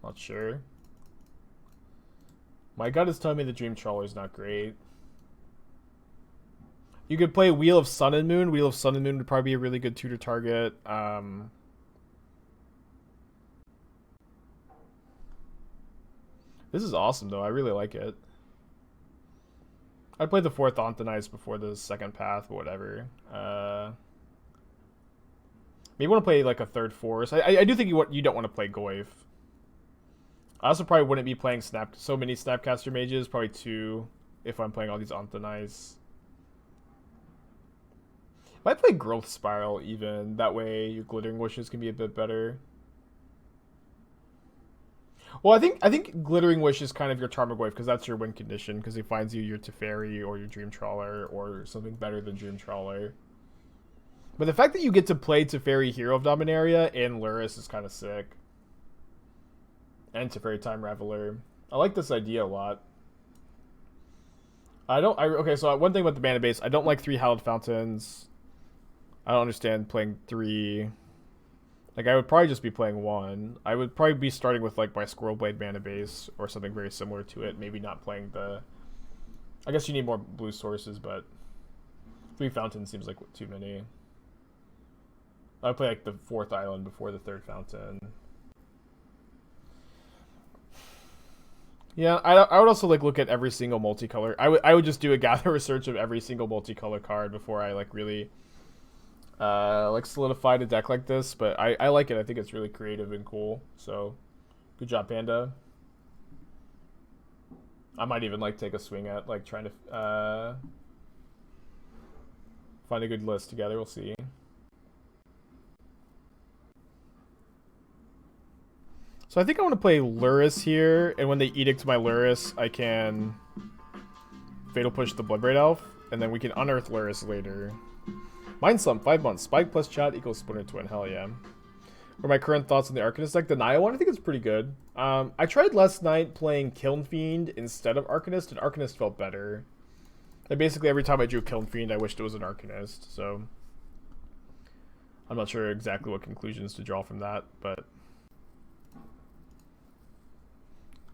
Speaker 1: Not sure. My gut is telling me the Dream Trawler is not great. You could play Wheel of Sun and Moon. Wheel of Sun and Moon would probably be a really good tutor target. This is awesome, though. I really like it. I played the 4th Onthanize before the 2nd Path, but whatever. Maybe want to play like a 3rd Force. I do think you don't want to play Goyf. I also probably wouldn't be playing so many Snapcaster Mages. Probably 2 if I'm playing all these Onthanize. Might play Growth Spiral even. That way your Glittering Wishes can be a bit better. Well, I think Glittering Wish is kind of your Tarmogoyf because that's your win condition because he finds you your Teferi or your Dream Trawler or something better than Dream Trawler. But the fact that you get to play Teferi, Hero of Dominaria and Lurrus is kind of sick. And Teferi, Time Raveler. I like this idea a lot. Okay, so one thing about the mana base, I don't like 3 Hallowed Fountains. I don't understand playing 3. Like, I would probably just be playing 1. I would probably be starting with, like, my Squirrel Blade mana base or something very similar to it. Maybe not playing the... I guess you need more blue sources, but 3 fountains seems like too many. I would play, like, the 4th island before the 3rd fountain. Yeah, I would also, like, look at every single multicolor. I would just do a gather research of every single multicolor card before I, like, really... like solidified a deck like this, but I like it. I think it's really creative and cool. So, good job, Panda. I might even like take a swing at like trying to find a good list together. We'll see. So I think I want to play Lurrus here, and when they edict my Lurrus, I can Fatal Push the Bloodbraid Elf, and then we can unearth Lurrus later. Mind Slump, 5 months. Spike plus chat equals Splinter Twin. Hell yeah. What are my current thoughts on the Arcanist deck? The Naya one, I think it's pretty good. I tried last night playing Kiln Fiend instead of Arcanist, and Arcanist felt better. And basically every time I drew Kiln Fiend, I wished it was an Arcanist, so... I'm not sure exactly what conclusions to draw from that, but...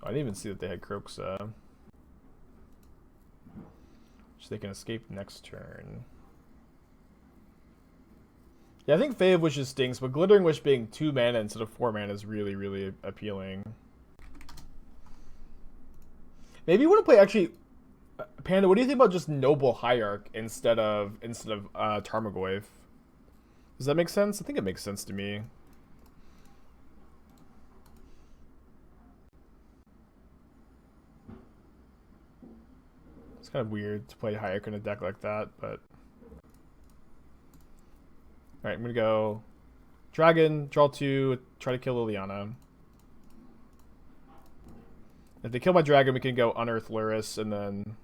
Speaker 1: I didn't even see that they had Kroxa. Which they can escape next turn. Yeah, I think Fae of Wishes stinks, but Glittering Wish being 2 mana instead of 4 mana is really, really appealing. Maybe you want to play, actually... Panda, what do you think about just Noble Hierarch instead of Tarmogoyf? Does that make sense? I think it makes sense to me. It's kind of weird to play Hierarch in a deck like that, but... Alright, I'm gonna go Dragon, draw 2, try to kill Liliana. If they kill my Dragon, we can go Unearth Lurrus and then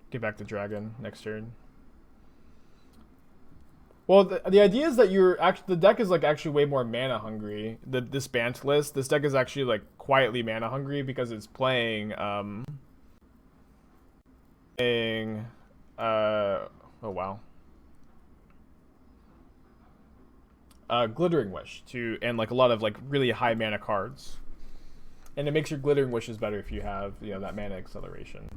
Speaker 1: get back to Dragon next turn. Well, the idea is that the deck is like actually way more mana hungry. This Bant list, this deck is actually like quietly mana hungry because it's playing oh wow. Glittering Wish and like a lot of like really high mana cards. And it makes your Glittering Wishes better if you have, that mana acceleration.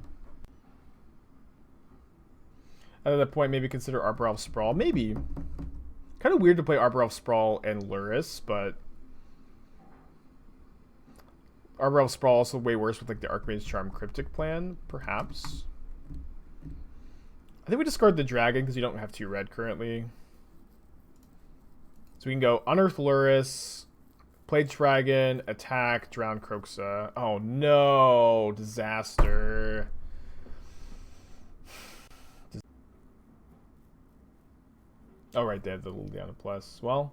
Speaker 1: At that point, maybe consider Arbor Elf Sprawl. Maybe. Kind of weird to play Arbor Elf Sprawl and Lurrus, but Arbor Elf Sprawl also way worse with like the Archmage Charm Cryptic plan, perhaps. I think we discard the Dragon because you don't have 2 red currently. So we can go Unearth Lurrus, play Dragon, attack, Drowned Croxa. Oh no, disaster. Oh right, they have the Liliana Plus. Well,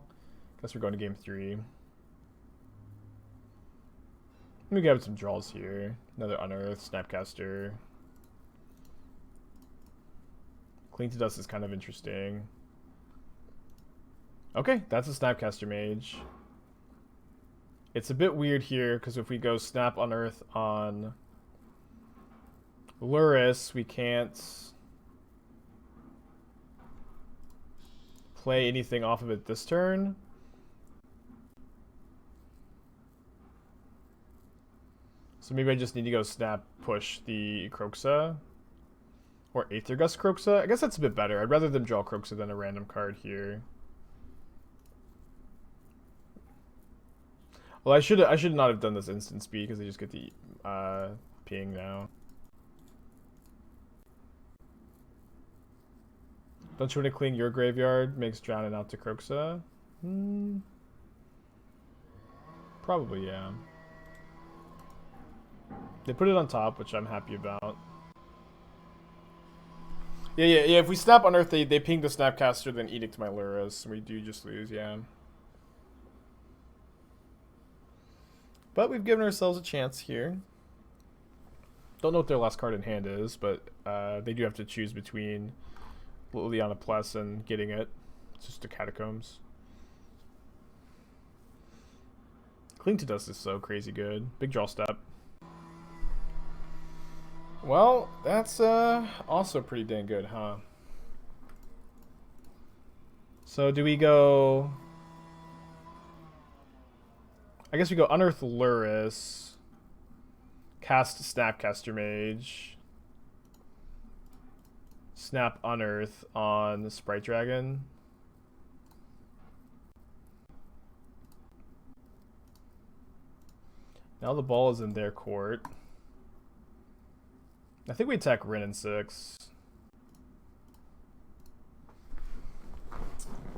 Speaker 1: guess we're going to game 3. We got some draws here. Another Unearth, Snapcaster. Cling to Dust is kind of interesting. Okay, that's a Snapcaster Mage. It's a bit weird here, because if we go Snap Unearth on Lurrus, we can't play anything off of it this turn. So maybe I just need to go Snap push the Croxa. Or Aether Gust Croxa. I guess that's a bit better. I'd rather them draw Croxa than a random card here. Well, I should not have done this instant speed because they just get the ping now. Don't you want to clean your graveyard? Makes Drowning out to Croxa? Probably, yeah. They put it on top, which I'm happy about. Yeah. If we Snap Unearth, they ping the Snapcaster, then Edict my Lurrus, and we do just lose, yeah. But we've given ourselves a chance here. Don't know what their last card in hand is, but they do have to choose between Liliana Plus and getting it. It's just the Catacombs. Cling to Dust is so crazy good. Big draw step. Well, that's also pretty dang good, huh? So do we go... I guess we go Unearth Lurrus, cast Snapcaster Mage, Snap Unearth on Sprite Dragon. Now the ball is in their court. I think we attack Rin in 6.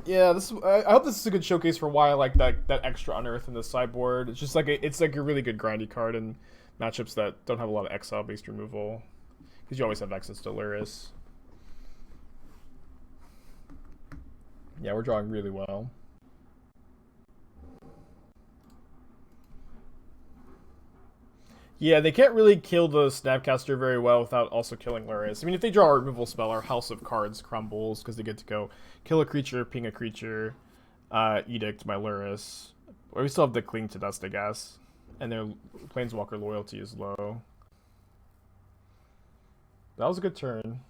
Speaker 1: Yeah, I hope this is a good showcase for why I like that extra Unearth in the sideboard. It's just like it's like a really good grindy card in matchups that don't have a lot of exile-based removal, because you always have access to Lurrus. Yeah, we're drawing really well. Yeah, they can't really kill the Snapcaster very well without also killing Lurrus. I mean, if they draw a removal spell, our House of Cards crumbles because they get to go kill a creature, ping a creature, Edict my Lurrus. Or we still have the Cling to Dust, I guess. And their Planeswalker loyalty is low. That was a good turn.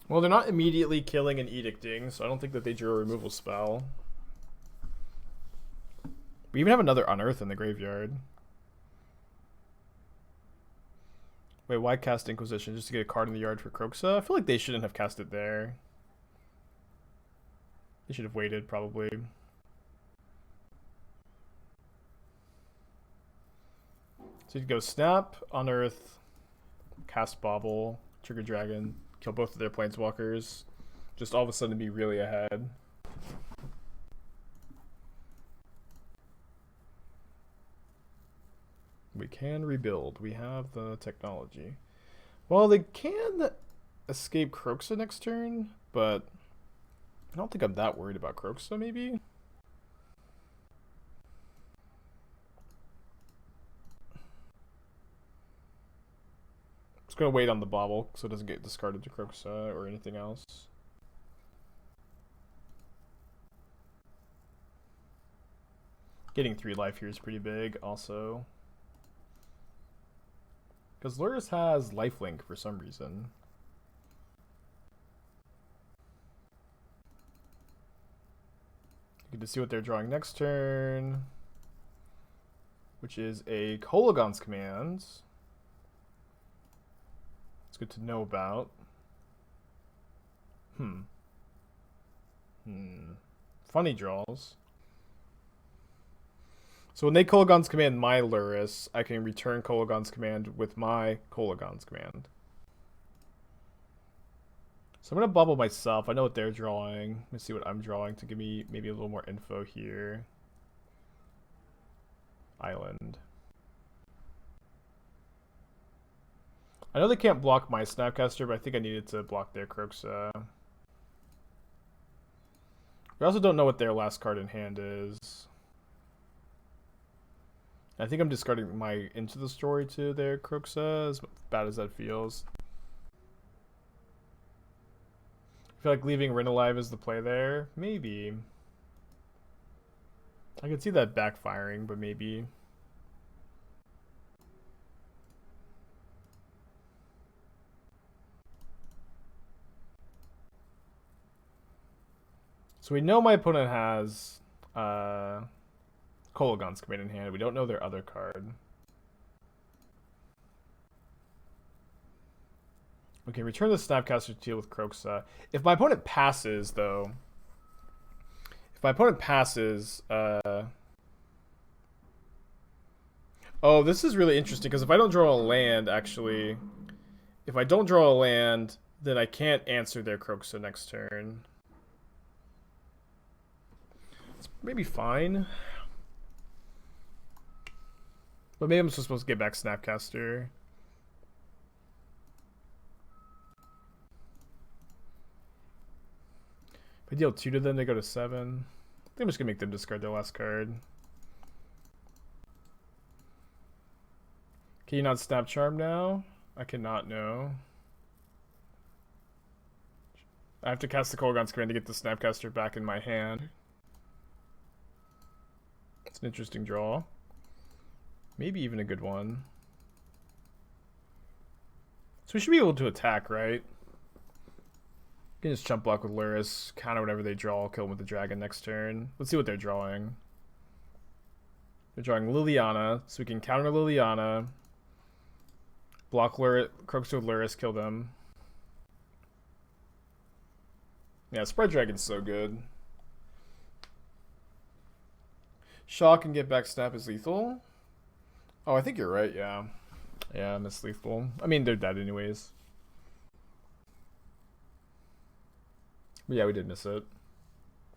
Speaker 1: Well, they're not immediately killing and edicting, so I don't think that they drew a removal spell. We even have another Unearth in the graveyard. Wait, why cast Inquisition? Just to get a card in the yard for Croxa? I feel like they shouldn't have cast it there. They should have waited, probably. So you'd go Snap, Unearth, cast Bauble, trigger Dragon, kill both of their Planeswalkers. Just all of a sudden be really ahead. We can rebuild. We have the technology. Well, they can escape Croxa next turn, but I don't think I'm that worried about Croxa, maybe? Just gonna wait on the Bauble so it doesn't get discarded to Croxa or anything else. Getting 3 life here is pretty big, also. Because Lurrus has lifelink for some reason. You get to see what they're drawing next turn, which is a Kolaghan's Command. It's good to know about. Funny draws. So when they Kolaghan's command my Lurrus, I can return Kolaghan's command with my Kolaghan's command. So I'm going to bubble myself. I know what they're drawing. Let me see what I'm drawing to give me maybe a little more info here. Island. I know they can't block my Snapcaster, but I think I needed to block their Kroxa. We also don't know what their last card in hand is. I think I'm discarding my Into the Story to their Kroxa, as bad as that feels. I feel like leaving Rin alive is the play there. Maybe. I could see that backfiring, but maybe. So we know my opponent has Kolaghan's command in hand. We don't know their other card. Okay, return the Snapcaster to deal with Kroxa. If my opponent passes, though... If my opponent passes... Oh, this is really interesting, because if I don't draw a land, actually... If I don't draw a land, then I can't answer their Kroxa next turn. It's maybe fine. But maybe I'm still supposed to get back Snapcaster. If I deal 2 to them, they go to 7. I think I'm just going to make them discard their last card. Can you not Snap Charm now? I cannot, no. I have to cast the Kolaghan's command to get the Snapcaster back in my hand. It's an interesting draw. Maybe even a good one. So we should be able to attack, right? You can just chump block with Lurrus, counter whatever they draw, kill them with the dragon next turn. Let's see what they're drawing. They're drawing Liliana, so we can counter Liliana. Block Kroxa with Lurrus, kill them. Yeah, Sprite Dragon's so good. Shock and get back Snap is lethal. Oh, I think you're right, yeah. Yeah, miss lethal. I mean, they're dead anyways. But yeah, we did miss it.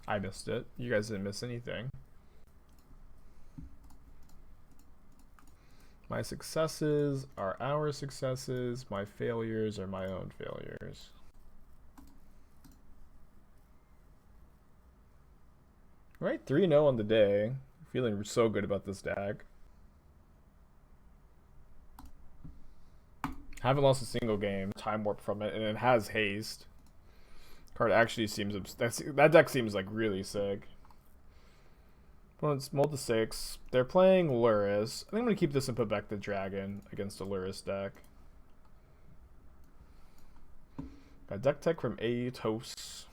Speaker 1: I missed it. You guys didn't miss anything. My successes are our successes. My failures are my own failures. Right, 3-0 on the day. Feeling so good about this deck. Haven't lost a single game. Time Warp from it, and it has haste. Card actually seems... that deck seems like really sick. Opponent's mulled to 6. They're playing Lurrus. I think I'm going to keep this and put back the dragon against a Lurrus deck. Got deck tech from Atos.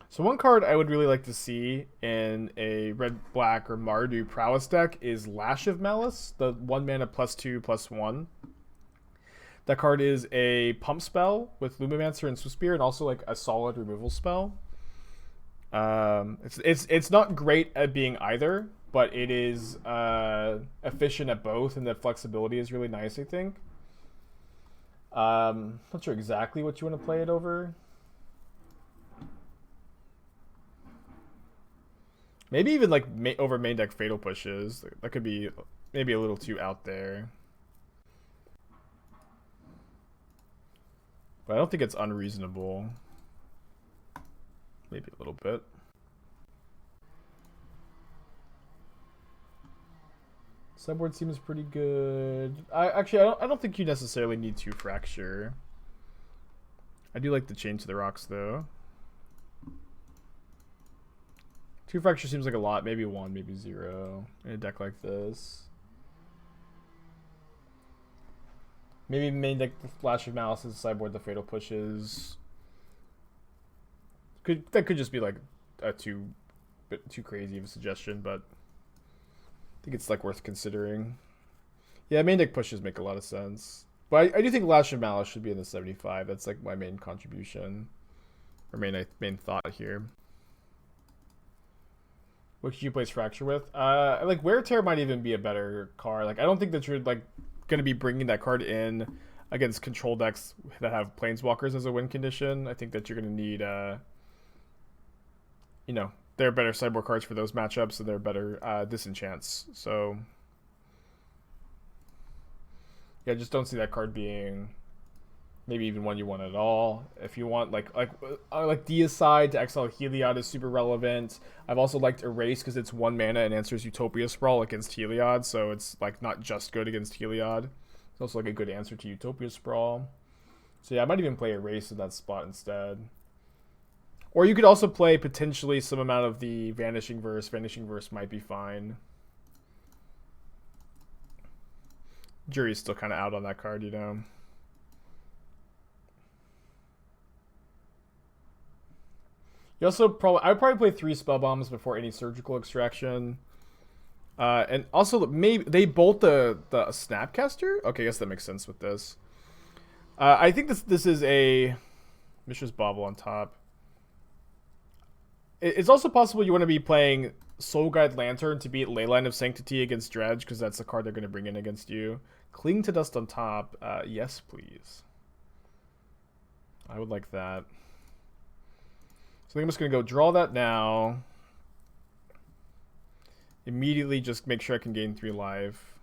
Speaker 1: So one card I would really like to see in a red-black or Mardu prowess deck is Lash of Malice, the 1-mana +2/+1. That card is a pump spell with Lumimancer and Swiftspear, and also like a solid removal spell. It's not great at being either, but it is efficient at both, and the flexibility is really nice, I think. Not sure exactly what you want to play it over. Maybe even like over main deck Fatal Pushes. That could be maybe a little too out there. But I don't think it's unreasonable. Maybe a little bit. Sideboard seems pretty good. I don't think you necessarily need to Fracture. I do like the Chain to the Rocks though. 2 Fracture seems like a lot. Maybe 1, maybe 0 in a deck like this. Maybe main deck the Flash of Malice, sideboard the Fatal Pushes. That could just be like a bit too crazy of a suggestion, but I think it's like worth considering. Yeah, main deck pushes make a lot of sense. But I do think Lash of Malice should be in the 75. That's like my main contribution. Or main thought here. What should you place Fracture with? Like Wear Tear might even be a better card. Like I don't think that you're like gonna be bringing that card in against control decks that have Planeswalkers as a win condition. I think that you're gonna need you know, there are better sideboard cards for those matchups, and they're better disenchants. So yeah, just don't see that card being maybe even one you want at all. If you want like Deicide to exile Heliod is super relevant. I've also liked Erase because it's 1 mana and answers Utopia Sprawl against Heliod, so it's like not just good against Heliod. It's also like a good answer to Utopia Sprawl. So yeah, I might even play Erase in that spot instead. Or you could also play potentially some amount of the Vanishing Verse. Vanishing Verse might be fine. Jury's still kind of out on that card, you know. You also I would probably play 3 Spell Bombs before any Surgical Extraction. And also, maybe they bolt the Snapcaster? Okay, I guess that makes sense with this. I think this is a Mishra's Bauble on top. It's also possible you want to be playing Soul Guide Lantern to beat Leyline of Sanctity against Dredge, because that's the card they're going to bring in against you. Cling to Dust on top. Yes, please. I would like that. So I think I'm just going to go draw that now. Immediately just make sure I can gain 3 life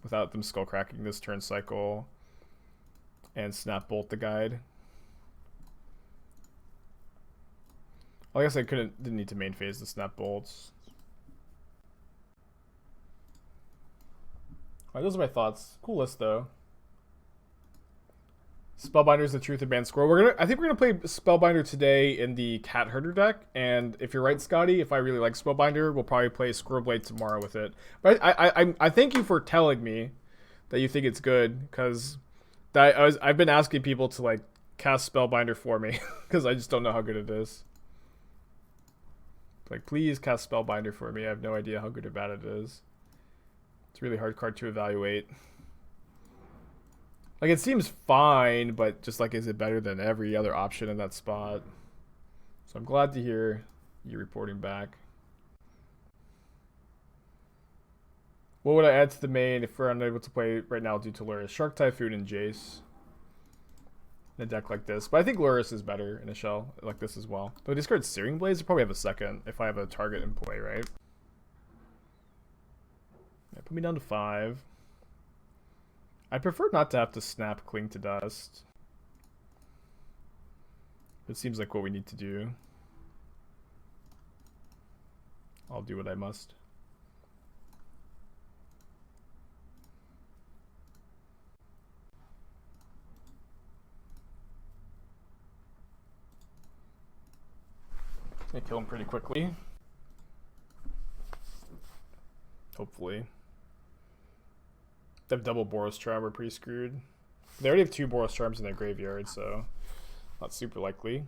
Speaker 1: without them skull cracking this turn cycle. And Snap Bolt the guide. Well, I guess I didn't need to main phase the Snap Bolts. Alright, those are my thoughts. Cool list though. Spellbinder is the Truth of Man Squirrel. I think we're gonna play Spellbinder today in the Cat Herder deck, and if you're right, Scotty, if I really like Spellbinder, we'll probably play Squirrel Blade tomorrow with it. But I thank you for telling me that you think it's good, because I've been asking people to like cast Spellbinder for me because I just don't know how good it is. Like, please cast Spellbinder for me. I have no idea how good or bad it is. It's a really hard card to evaluate. Like, it seems fine, but just like, is it better than every other option in that spot? So I'm glad to hear you reporting back. What would I add to the main if we're unable to play right now due to Lurrus? Shark Typhoon and Jace. In a deck like this. But I think Lurrus is better in a shell like this as well. Though discard Searing Blades, I probably have a second if I have a target in play, right? Yeah, put me down to 5. I prefer not to have to snap Cling to Dust. It seems like what we need to do. I'll do what I must. Gonna kill him pretty quickly. Hopefully. They have double Boros Charm, we're pretty screwed. They already have 2 Boros Charms in their graveyard, so not super likely.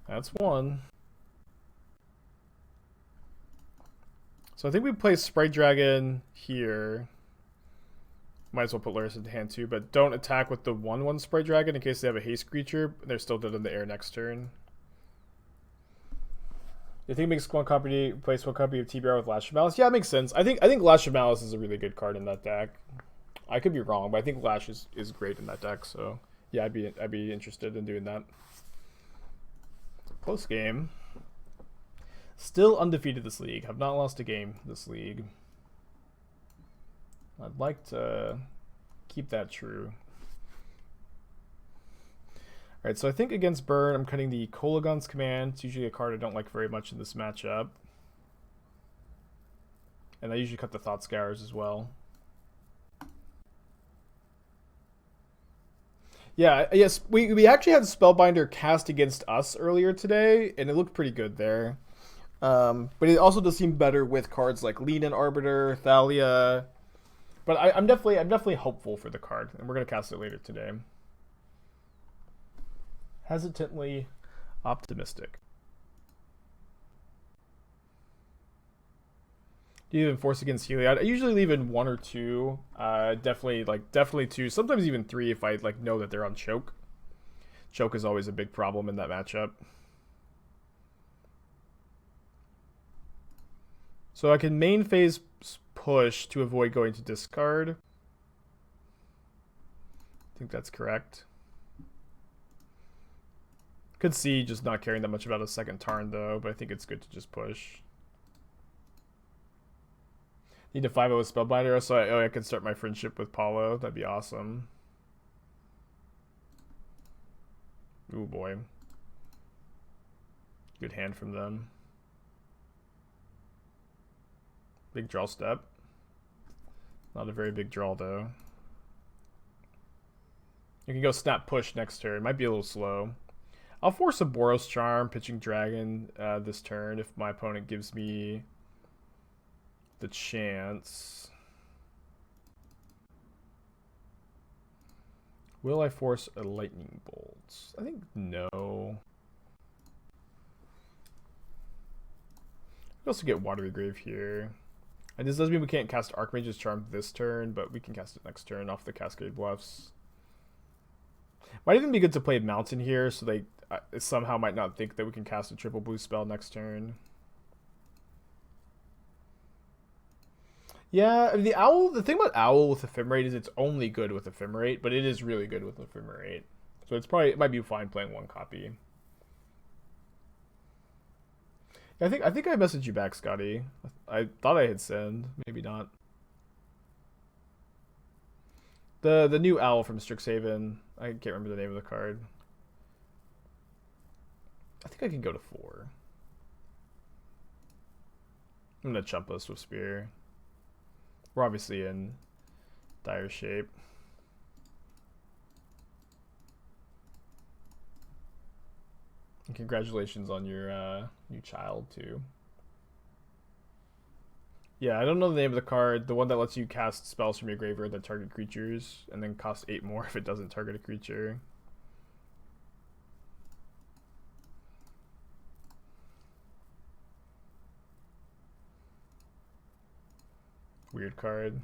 Speaker 1: That's 1. So I think we play Sprite Dragon here. Might as well put Lurrus into hand too, but don't attack with the 1/1 Sprite Dragon in case they have a haste creature. They're still dead in the air next turn. You think it makes one copy place one copy of TBR with Lash of Malice? Yeah, it makes sense. I think Lash of Malice is a really good card in that deck. I could be wrong, but I think Lash is great in that deck. So yeah, I'd be interested in doing that. Close game. Still undefeated this league. Have not lost a game this league. I'd like to keep that true. Alright, so I think against Burn, I'm cutting the Kolaghan's Command. It's usually a card I don't like very much in this matchup. And I usually cut the Thought Scours as well. Yeah, yes, we actually had Spellbinder cast against us earlier today, and it looked pretty good there. But it also does seem better with cards like Lean-In Arbiter, Thalia. But I'm definitely hopeful for the card, and we're gonna cast it later today. Hesitantly optimistic. Do you even force against Heliod? I usually leave in 1 or 2. Definitely 2. Sometimes even 3 if I like know that they're on choke. Choke is always a big problem in that matchup. So I can main phase push to avoid going to discard. I think that's correct. Could see just not caring that much about a second Tarn though, but I think it's good to just push. Need to 5-0 with Spellbinder so I can start my friendship with Paulo. That'd be awesome. Ooh boy. Good hand from them. Big draw step. Not a very big draw though. You can go snap push next turn. Might be a little slow. I'll force a Boros Charm, pitching Dragon this turn if my opponent gives me the chance. Will I force a Lightning Bolt? I think no. We also get Watery Grave here. And this does mean we can't cast Archmage's Charm this turn, but we can cast it next turn off the Cascade Bluffs. Might even be good to play Mountain here, so they somehow might not think that we can cast a triple blue spell next turn. Yeah, I mean, the thing about Owl with Ephemerate is it's only good with Ephemerate, but it is really good with Ephemerate. So it might be fine playing 1 copy. I think I messaged you back, Scotty. I thought I hit send, maybe not. The new Owl from Strixhaven. I can't remember the name of the card. I think I can go to 4. I'm gonna chump us with Spear. We're obviously in dire shape. And congratulations on your new child too. Yeah, I don't know the name of the card. The one that lets you cast spells from your graveyard that target creatures, and then cost 8 more if it doesn't target a creature. Weird card.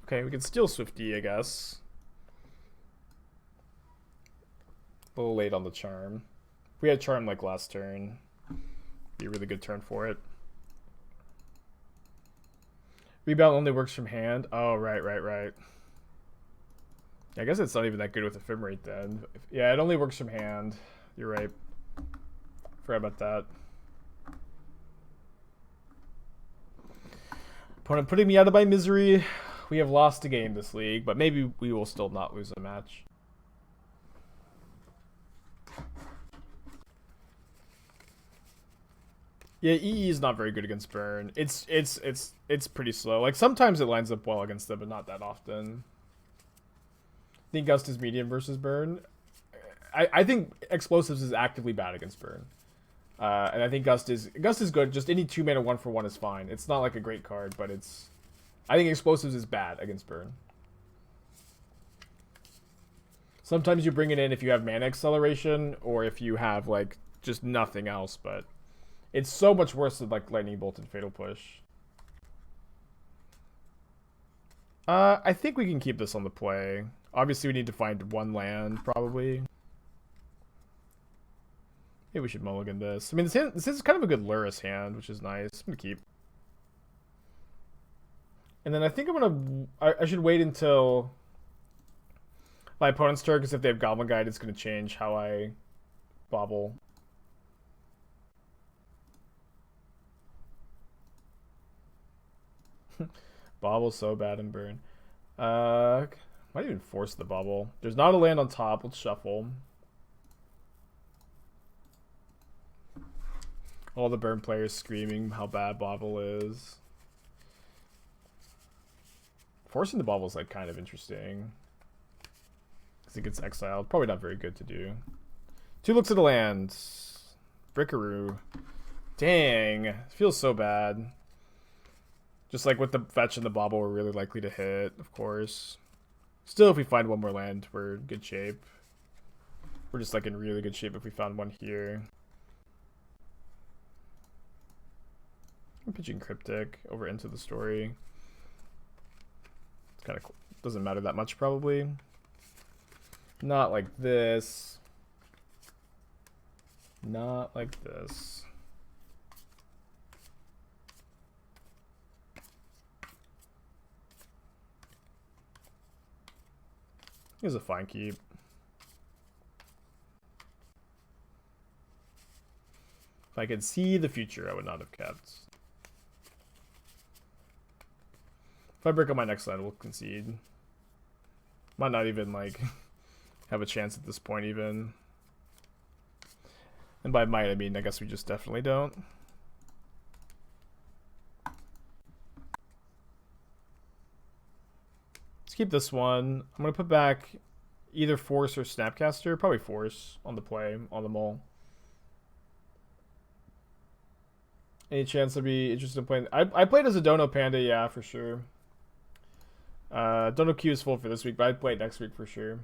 Speaker 1: Okay, we can steal Swifty, I guess. A little late on the Charm. If we had Charm like last turn, be a really good turn for it. Rebound only works from hand. Oh, right. I guess it's not even that good with Ephemerate then. Yeah, it only works from hand. You're right. Forgot about that. Opponent putting me out of my misery. We have lost a game this league, but maybe we will still not lose a match. Yeah, EE is not very good against Burn. It's pretty slow. Like sometimes it lines up well against them, but not that often. I think Gust is medium versus Burn. I think Explosives is actively bad against Burn. And I think Gust is good. Just any 2-mana 1/1 is fine. It's not like a great card, but I think Explosives is bad against Burn. Sometimes you bring it in if you have mana acceleration or if you have like just nothing else, but it's so much worse than like Lightning Bolt and Fatal Push. I think we can keep this on the play. Obviously, we need to find 1 land, probably. Maybe we should mulligan this. I mean, this is kind of a good Lurrus hand, which is nice. I'm gonna keep. And then I think I should wait until my opponent's turn, because if they have Goblin Guide, it's gonna change how I bauble. Bauble's so bad in Burn. Might even force the Bauble. There's not a land on top. Let's shuffle. All the Burn players screaming how bad Bauble is. Forcing the Bauble is like kind of interesting, because it gets exiled. Probably not very good to do. 2 looks at the land. Brickaroo. Dang. It feels so bad. Just like with the fetch and the Bauble, we're really likely to hit, of course. Still, if we find one more land, we're in good shape. We're just like in really good shape if we found one here. I'm pitching Cryptic over into the story. It's kind of cool. Doesn't matter that much probably. Not like this. Not like this. Here's a fine keep. If I could see the future, I would not have kept. If I break on my next land, we'll concede. Might not even, like, have a chance at this point, even. And by might, I mean, I guess we just definitely don't. Let's keep this one. I'm going to put back either Force or Snapcaster. Probably Force on the play, on the mole. Any chance I'd be interested in playing? I played as a Dono Panda, yeah, for sure. Dono queue is full for this week, but I'd play it next week for sure.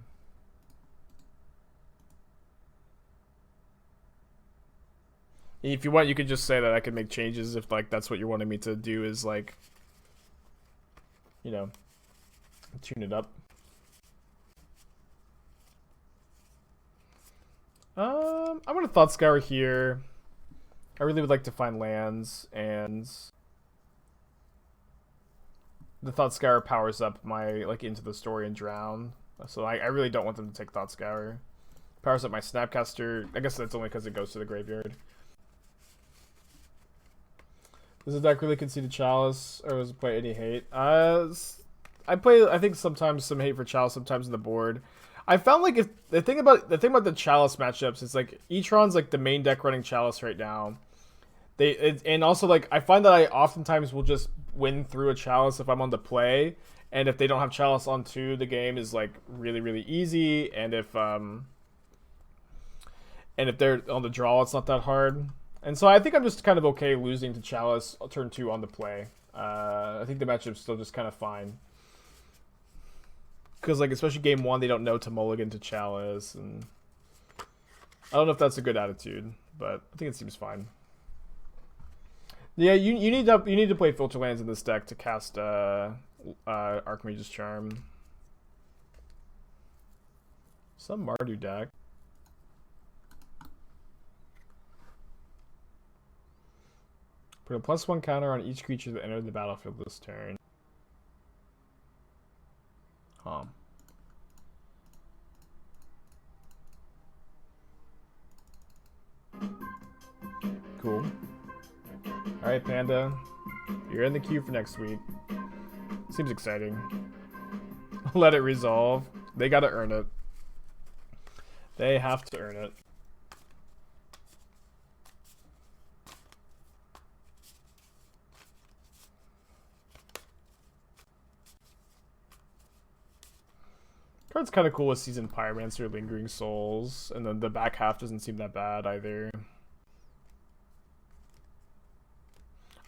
Speaker 1: If you want, you could just say that I can make changes if, like, that's what you're wanting me to do is, like, you know, tune it up. I'm gonna Thought Scour here. I really would like to find lands, and the Thought Scour powers up my, like, Into the Story and Drown. So I really don't want them to take Thought Scour. Powers up my Snapcaster. I guess that's only because it goes to the graveyard. Does the deck really concede Chalice, or does it play any hate? I play, I think, sometimes some hate for Chalice, sometimes on the board. I found, like, if the thing about the Chalice matchups is, like, E-Tron's, like, the main deck running Chalice right now. And also, like, I find that I oftentimes will just win through a Chalice if I'm on the play, and if they don't have Chalice on 2, the game is, like, really, really easy, and if they're on the draw, it's not that hard. And so I think I'm just kind of okay losing to Chalice turn 2 on the play. I think the matchup's still just kind of fine. Because, like, especially game 1, they don't know to mulligan to Chalice, and I don't know if that's a good attitude, but I think it seems fine. Yeah, you need to play filter lands in this deck to cast Archmage's Charm. Some Mardu deck. Put a +1 counter on each creature that entered the battlefield this turn. Huh. Cool. Alright, Panda. You're in the queue for next week. Seems exciting. Let it resolve. They gotta earn it. They have to earn it. Card's kind of cool with Seasoned Pyromancer, Lingering Souls, and then the back half doesn't seem that bad either.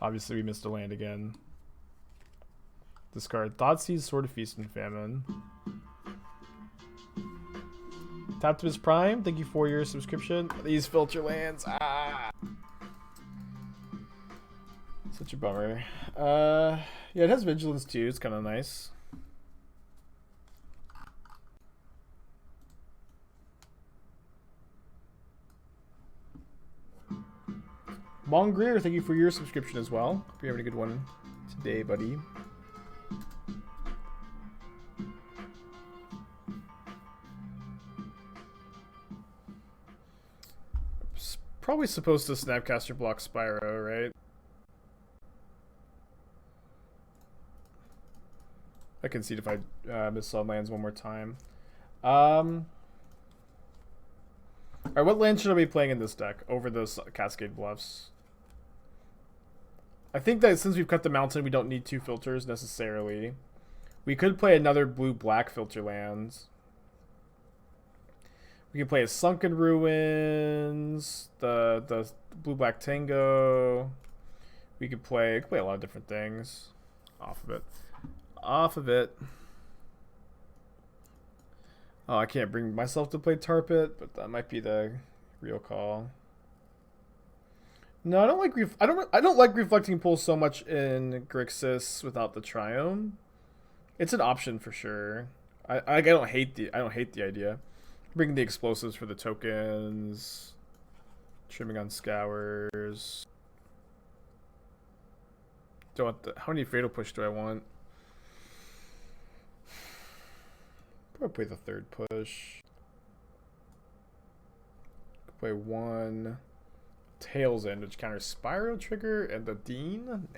Speaker 1: Obviously, we missed a land again. Discard Thoughtseize, Sword of Feast and Famine. Taptimus Prime, thank you for your subscription. These filter lands, such a bummer. Yeah, it has Vigilance too, it's kind of nice. Mongreer, thank you for your subscription as well. Hope you're having a good one today, buddy. Probably supposed to Snapcaster block Spyro, right? I can see it if I miss some lands one more time. Alright, what land should I be playing in this deck over those Cascade Bluffs? I think that since we've cut the mountain, we don't need 2 filters necessarily. We could play another blue-black filter lands. We could play a Sunken Ruins, the blue-black Tango. We could play a lot of different things off of it. Off of it. Oh, I can't bring myself to play Tarpit, but that might be the real call. No, I don't like I don't like Reflecting Pool so much in Grixis without the Triome. It's an option for sure. I don't hate the idea. Bringing the explosives for the tokens, trimming on scours. Don't want how many Fatal Push do I want? Probably play the third push. Play one Tails End, which counters Spiral Trigger and the Dean.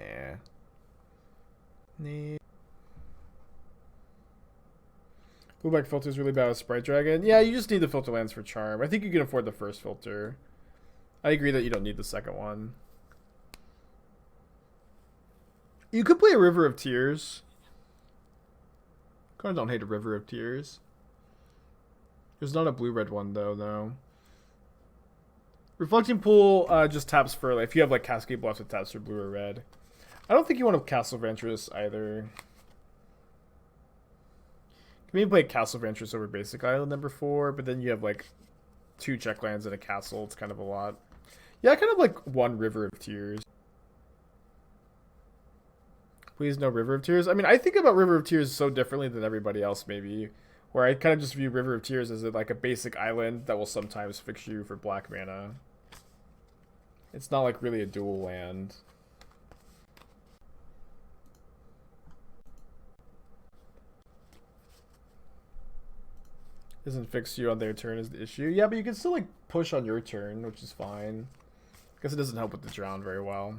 Speaker 1: Nah. Blueback filter is really bad with Sprite Dragon. Yeah, you just need the filter lands for Charm. I think you can afford the first filter. I agree that you don't need the second one. You could play a River of Tears. Kind of don't hate a River of Tears. There's not a blue-red one, though, no. Reflecting Pool just taps for, like, if you have, like, Cascade Bluffs, it taps for blue or red. I don't think you want to Castle Ventress either. You can maybe play Castle Ventress over Basic Island number 4, but then you have, like, 2 check lands and a castle. It's kind of a lot. Yeah, I kind of like one River of Tears. Please no River of Tears. I mean, I think about River of Tears so differently than everybody else, maybe. Where I kind of just view River of Tears as like a basic island that will sometimes fix you for black mana. It's not like really a dual land. Doesn't fix you on their turn is the issue. Yeah, but you can still like push on your turn, which is fine. I guess it doesn't help with the Drown very well.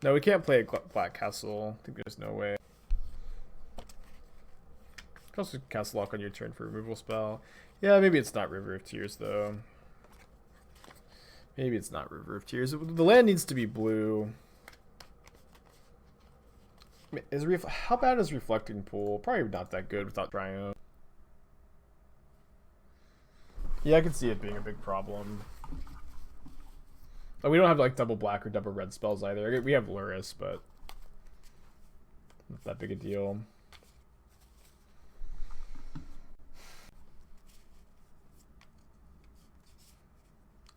Speaker 1: No, we can't play a Black Castle. I think there's no way. You can also Castle Lock on your turn for removal spell. Yeah, maybe it's not River of Tears, though. Maybe it's not River of Tears. The land needs to be blue. How bad is Reflecting Pool? Probably not that good without Triome. Yeah, I can see it being a big problem. We don't have like double black or double red spells either. We have Lurrus, but not that big a deal.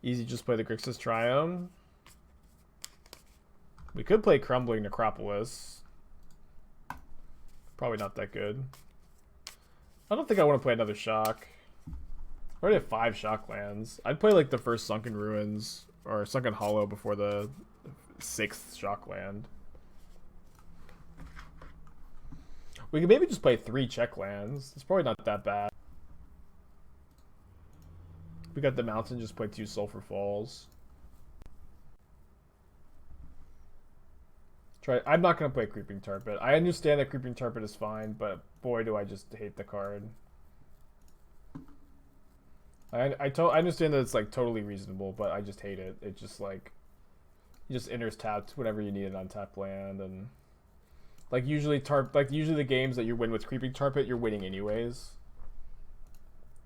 Speaker 1: Easy, just play the Grixis Triome. We could play Crumbling Necropolis. Probably not that good. I don't think I want to play another Shock. I already have 5 Shock lands. I'd play like the first Sunken Ruins or Sunken Hollow before the 6th Shock land. We could maybe just play 3 check lands. It's probably not that bad. We got the mountain, just play 2 Sulfur Falls. I'm not going to play Creeping Tarpit. I understand that Creeping Tarpit is fine, but boy, do I just hate the card. I understand that it's like totally reasonable, but I just hate it. It just like you just enters tapped whenever you need an untapped land, and like usually the games that you win with Creeping Tarpit, you're winning anyways.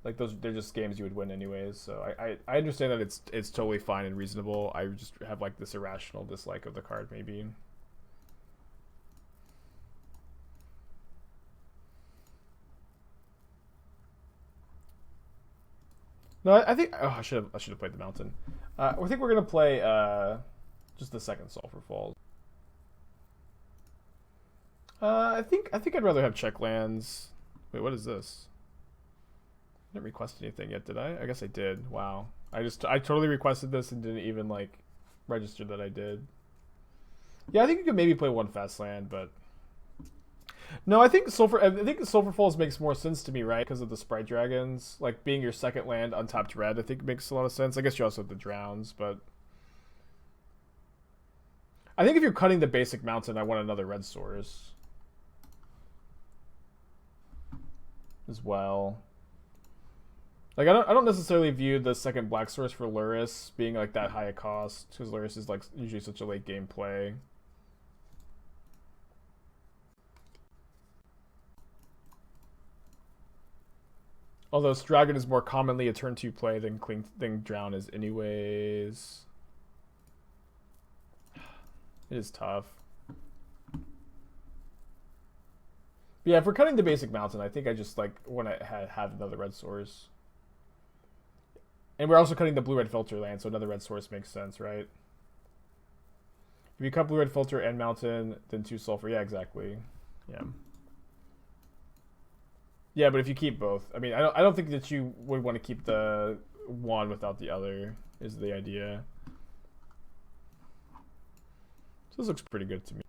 Speaker 1: Like they're just games you would win anyways. So I understand that it's totally fine and reasonable. I just have like this irrational dislike of the card maybe. No, I think I should have played the mountain. I think we're gonna play just the second Sulfur Falls. I think I'd rather have check lands. Wait, what is this? I didn't request anything yet, did I? I guess I did. Wow. I totally requested this and didn't even like register that I did. Yeah, I think you could maybe play 1 fast land, but no, I think Sulfur Falls makes more sense to me, right? Because of the Sprite Dragons, like being your second land untapped red, I think makes a lot of sense. I guess you also have the Drowns, but I think if you're cutting the basic mountain, I want another red source as well. Like I don't necessarily view the second black source for Lurrus being like that high a cost, because Lurrus is like usually such a late game play. Although Dragon is more commonly a turn 2 play than Drown is anyways. It is tough. But yeah, if we're cutting the basic mountain, I think I just like want to have another red source. And we're also cutting the blue-red filter land, so another red source makes sense, right? If you cut blue-red filter and mountain, then 2 sulfur. Yeah, exactly. Yeah. Yeah, but if you keep both, I mean, I don't think that you would want to keep the one without the other. Is the idea. So this looks pretty good to me.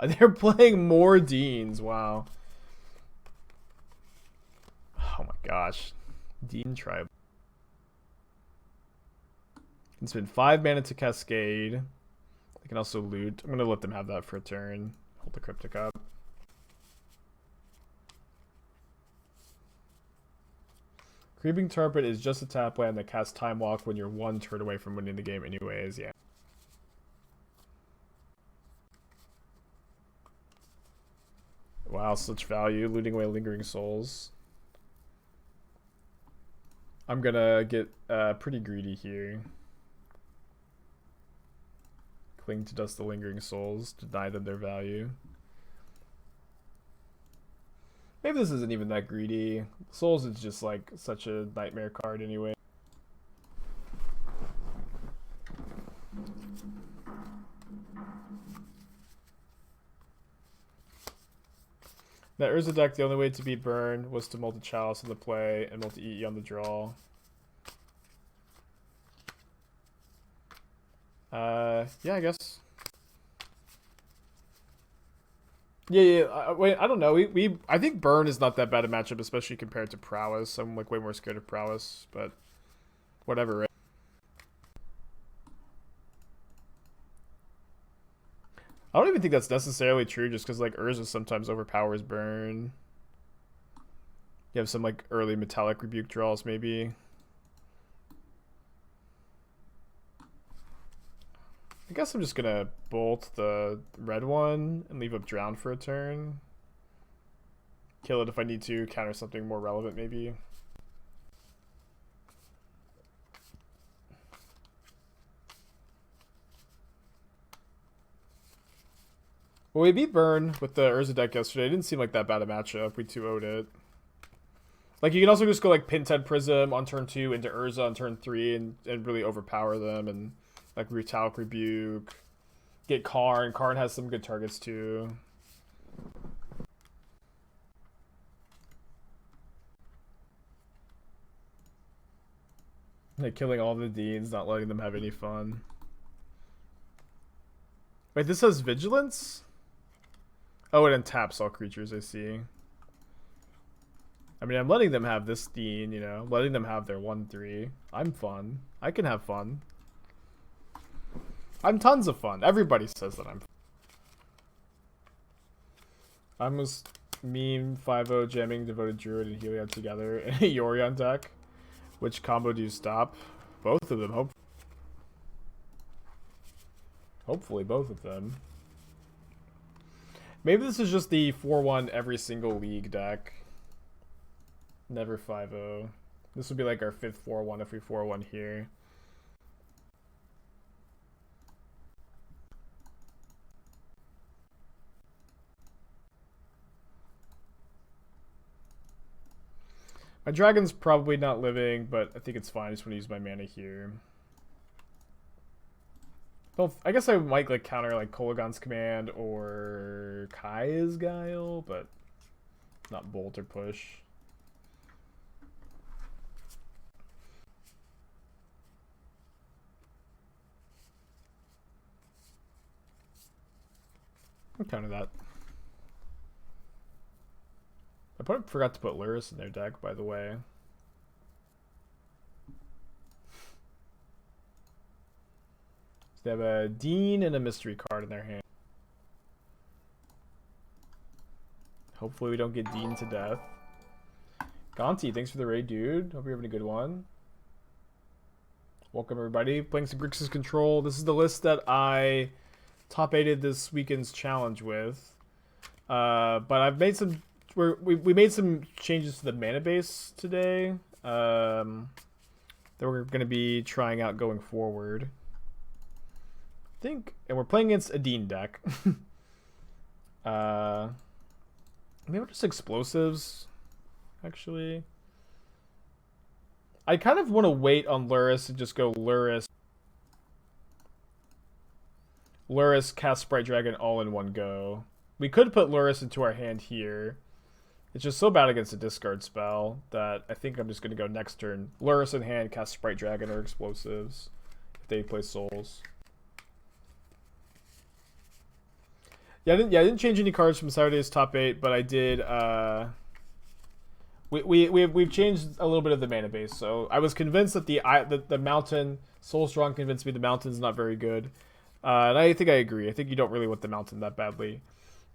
Speaker 1: They're playing more Deans. Wow. Oh my gosh. Dean tribe. Can spend 5 mana to cascade. They can also loot. I'm going to let them have that for a turn. Hold the Cryptic up. Creeping Tarpon is just a tap land that casts Time Walk when you're 1 turn away from winning the game anyways, yeah. Wow, such value. Looting away Lingering Souls. I'm gonna get pretty greedy here. Cling to Dust the Lingering Souls. Deny them their value. Maybe this isn't even that greedy. Souls is just like such a nightmare card anyway. That Urza deck, the only way to beat Burn was to multi-Chalice on the play and multi-EE on the draw. Yeah, I guess. Yeah. Wait, I don't know. I think Burn is not that bad a matchup, especially compared to Prowess. I'm like way more scared of Prowess, but whatever. Right? I don't even think that's necessarily true, just because like Urza sometimes overpowers Burn. You have some like early Metallic Rebuke draws, maybe. I guess I'm just gonna bolt the red one and leave up Drowned for a turn. Kill it if I need to, counter something more relevant maybe. Well, we beat Burn with the Urza deck yesterday. It didn't seem like that bad a matchup. We 2-0'd it. Like, you can also just go like Pinhead Prism on turn 2 into Urza on turn 3 and really overpower them and like Metallic Rebuke. Get Karn. Karn has some good targets too. Like killing all the Deans, not letting them have any fun. Wait, this has Vigilance? Oh, it untaps all creatures, I see. I mean, I'm letting them have this Dean, you know, letting them have their 1/3. I'm fun. I can have fun. I'm tons of fun. Everybody says that I'm fun. I'm just meme 5-0 jamming Devoted Druid and Heliod together in a Yorion deck. Which combo do you stop? Both of them, hopefully both of them. Maybe this is just the 4-1 every single league deck. Never 5-0. This would be like our 5th 4-1 if we 4-1 here. My dragon's probably not living, but I think it's fine. I just want to use my mana here. Well, I guess I might like counter like Kolaghan's Command or Kai's Guile, but not Bolt or Push. I'll counter that. I forgot to put Lurrus in their deck, by the way. So they have a Dean and a Mystery card in their hand. Hopefully we don't get Dean to death. Gonti, thanks for the raid, dude. Hope you're having a good one. Welcome, everybody. Playing some Grixis Control. This is the list that I top 8'd this weekend's challenge with. But I've made some... We made some changes to the mana base today that we're going to be trying out going forward. I think, and we're playing against a Dean deck. Maybe just explosives, actually. I kind of want to wait on Lurrus and just go Lurrus, cast Sprite Dragon all in one go. We could put Lurrus into our hand here. It's just so bad against a discard spell that I think I'm just going to go next turn. Lurrus in hand, cast Sprite Dragon or explosives if they play souls. Yeah, I didn't change any cards from Saturday's top 8, but I did. We've changed a little bit of the mana base. So I was convinced that the mountain, Soulstrong convinced me the mountain's not very good, and I think I agree. I think you don't really want the mountain that badly.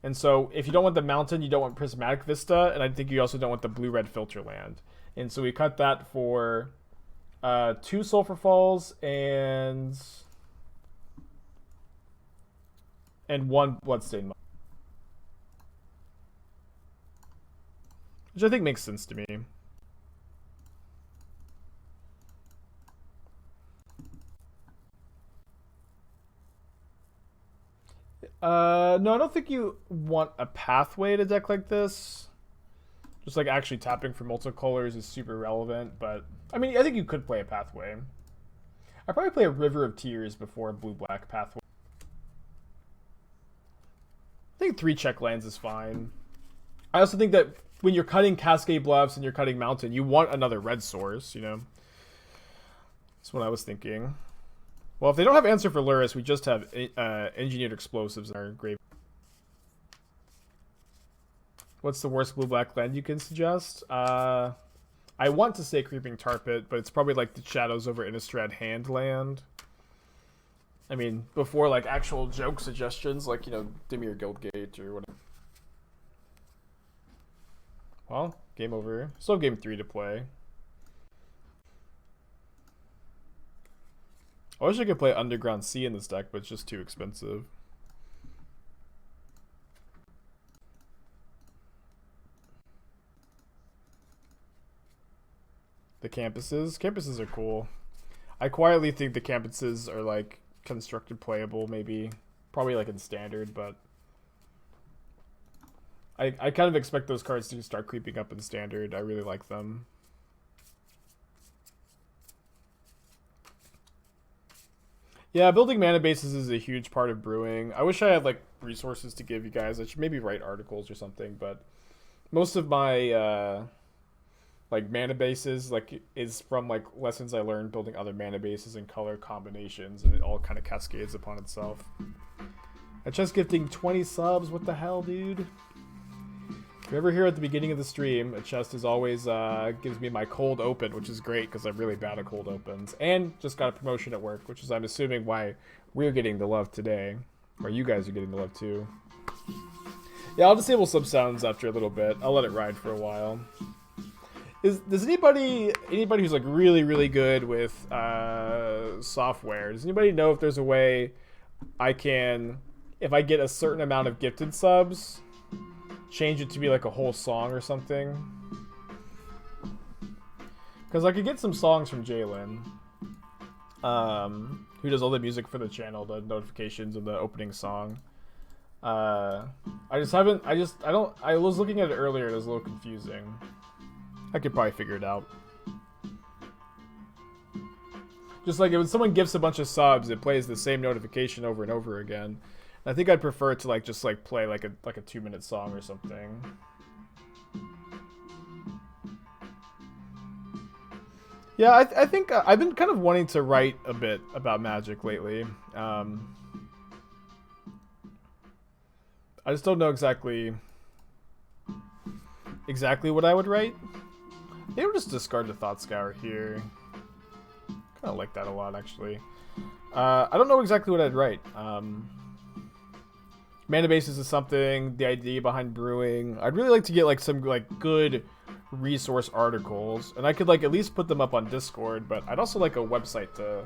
Speaker 1: And so if you don't want the mountain, you don't want Prismatic Vista, and I think you also don't want the blue-red filter land. And so we cut that for 2 Sulfur Falls and 1 Bloodstained Mire. Which I think makes sense to me. No, I don't think you want a pathway to deck like this. Just like actually tapping for multicolors is super relevant, but I mean, I think you could play a pathway. I'd probably play a River of Tears before a blue-black pathway. I think 3 check lands is fine. I also think that when you're cutting Cascade Bluffs and you're cutting Mountain, you want another red source, you know? That's what I was thinking. Well, if they don't have answer for Lurrus, we just have Engineered Explosives in our grave. What's the worst blue-black land you can suggest? I want to say Creeping Tarpit, but it's probably like the Shadows over Innistrad hand land. I mean, before like actual joke suggestions, like, you know, Dimir Guildgate or whatever. Well, game over. Still have game 3 to play. I wish I could play Underground Sea in this deck, but it's just too expensive. The campuses? Campuses are cool. I quietly think the campuses are like constructed playable, maybe. Probably like in standard, but I kind of expect those cards to start creeping up in standard. I really like them. Yeah, building mana bases is a huge part of brewing. I wish I had like resources to give you guys. I should maybe write articles or something, but most of my like mana bases like is from like lessons I learned building other mana bases and color combinations, and it all kind of cascades upon itself. A chest gifting 20 subs, what the hell, dude? If you're ever here at the beginning of the stream, a chest is always gives me my cold open, which is great because I'm really bad at cold opens. And just got a promotion at work, which is, I'm assuming, why we're getting the love today. Or you guys are getting the love too. Yeah, I'll disable sub sounds after a little bit. I'll let it ride for a while. Does anybody who's like really good with software, does anybody know if there's a way I can, if I get a certain amount of gifted subs, change it to be like a whole song or something? Because I could get some songs from Jalen, who does all the music for the channel, the notifications and the opening song. I was looking at it earlier, it was a little confusing. I could probably figure it out. Just like when someone gifts a bunch of subs, it plays the same notification over and over again. I think I'd prefer to like just like play like a 2-minute song or something. Yeah, I think I've been kind of wanting to write a bit about Magic lately. I just don't know exactly what I would write. Maybe we'll just discard the Thought Scour here. Kind of like that a lot, actually. I don't know exactly what I'd write. Mana bases is something, the idea behind brewing. I'd really like to get like some like good resource articles, and I could like at least put them up on Discord, but I'd also like a website to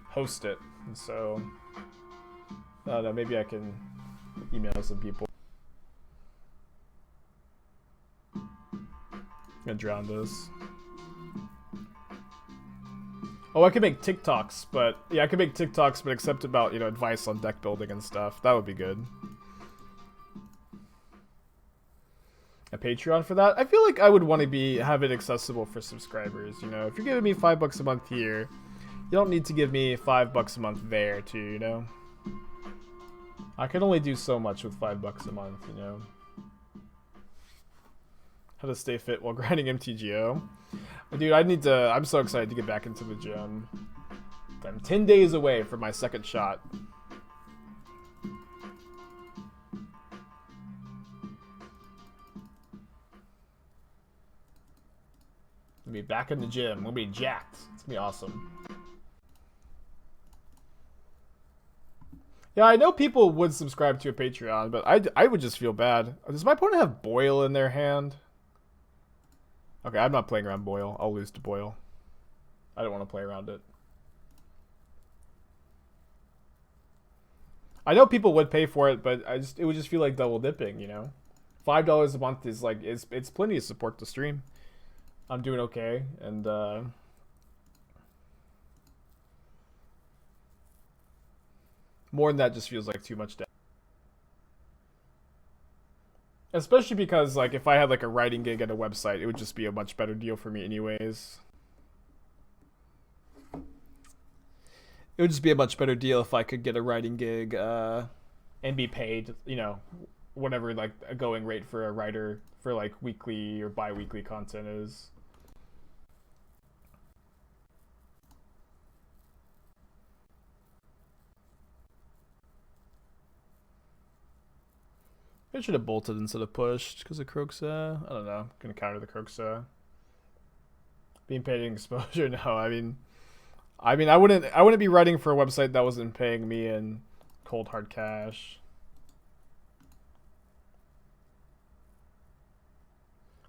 Speaker 1: host it. And so I don't know, maybe I can email some people. I'm gonna drown this. Oh, I could make TikToks, but yeah, I could make TikToks, but except about, you know, advice on deck building and stuff. That would be good. a Patreon for that. I feel like I would want to have it accessible for subscribers. You know, if you're giving me $5 a month here, you don't need to give me $5 a month there too. You know, I can only do so much with $5 a month. You know, how to stay fit while grinding MTGO. Dude, I'm so excited to get back into the gym. I'm 10 days away from my second shot. We'll be back in the gym. We'll be jacked. It's gonna be awesome. Yeah, I know people would subscribe to a Patreon, but I would just feel bad. Does my opponent have Boil in their hand? Okay, I'm not playing around Boil. I'll lose to Boil. I don't want to play around it. I know people would pay for it, but it would just feel like double dipping, you know? $5 a month is like it's plenty to support the stream. I'm doing okay, and more than that just feels like too much debt. Especially because, like, if I had like a writing gig at a website, it would just be a much better deal for me anyways. It would just be a much better deal if I could get a writing gig and be paid, you know, whatever like a going rate for a writer for like weekly or bi-weekly content is. I should have bolted instead of pushed because of Kroxa. I don't know. I'm gonna counter the Kroxa. Being paid in exposure? No, I mean, I wouldn't be writing for a website that wasn't paying me in cold hard cash.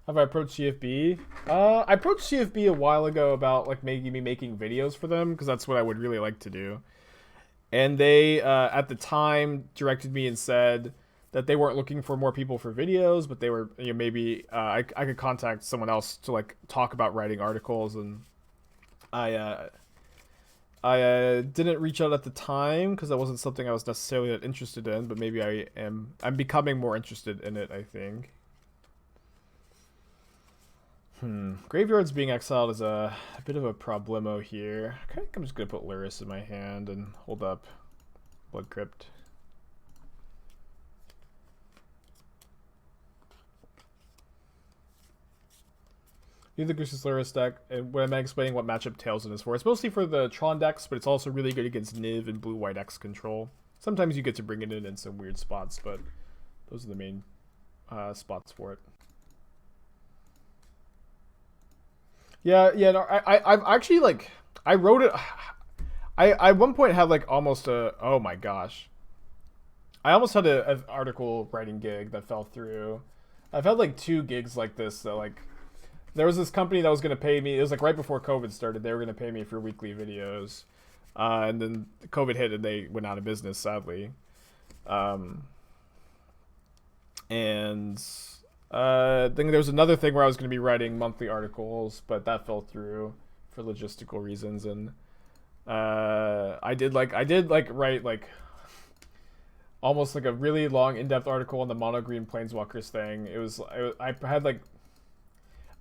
Speaker 1: Have I approached CFB? I approached CFB a while ago about like making videos for them because that's what I would really like to do. And they at the time directed me and said that they weren't looking for more people for videos, but they were, you know, maybe I could contact someone else to like talk about writing articles, and I didn't reach out at the time because that wasn't something I was necessarily that interested in, but maybe I'm becoming more interested in it, I think. Graveyards being exiled is a bit of a problemo here. I think I'm just gonna put Lurrus in my hand and hold up Blood Crypt. The Grixis Lurrus deck, and when I'm explaining what matchup Tailsin is for, it's mostly for the Tron decks, but it's also really good against Niv and blue-white X control. Sometimes you get to bring it in some weird spots, but those are the main spots for it. Yeah, no, I've actually, like, I wrote it, I at one point had, like, almost a, oh my gosh. I almost had an article writing gig that fell through. I've had, like, 2 gigs like this that, like, there was this company that was going to pay me. It was like right before COVID started. They were going to pay me for weekly videos. And then COVID hit and they went out of business, sadly. And then there was another thing where I was going to be writing monthly articles, but that fell through for logistical reasons. And I did write like almost like a really long in-depth article on the mono green planeswalkers thing.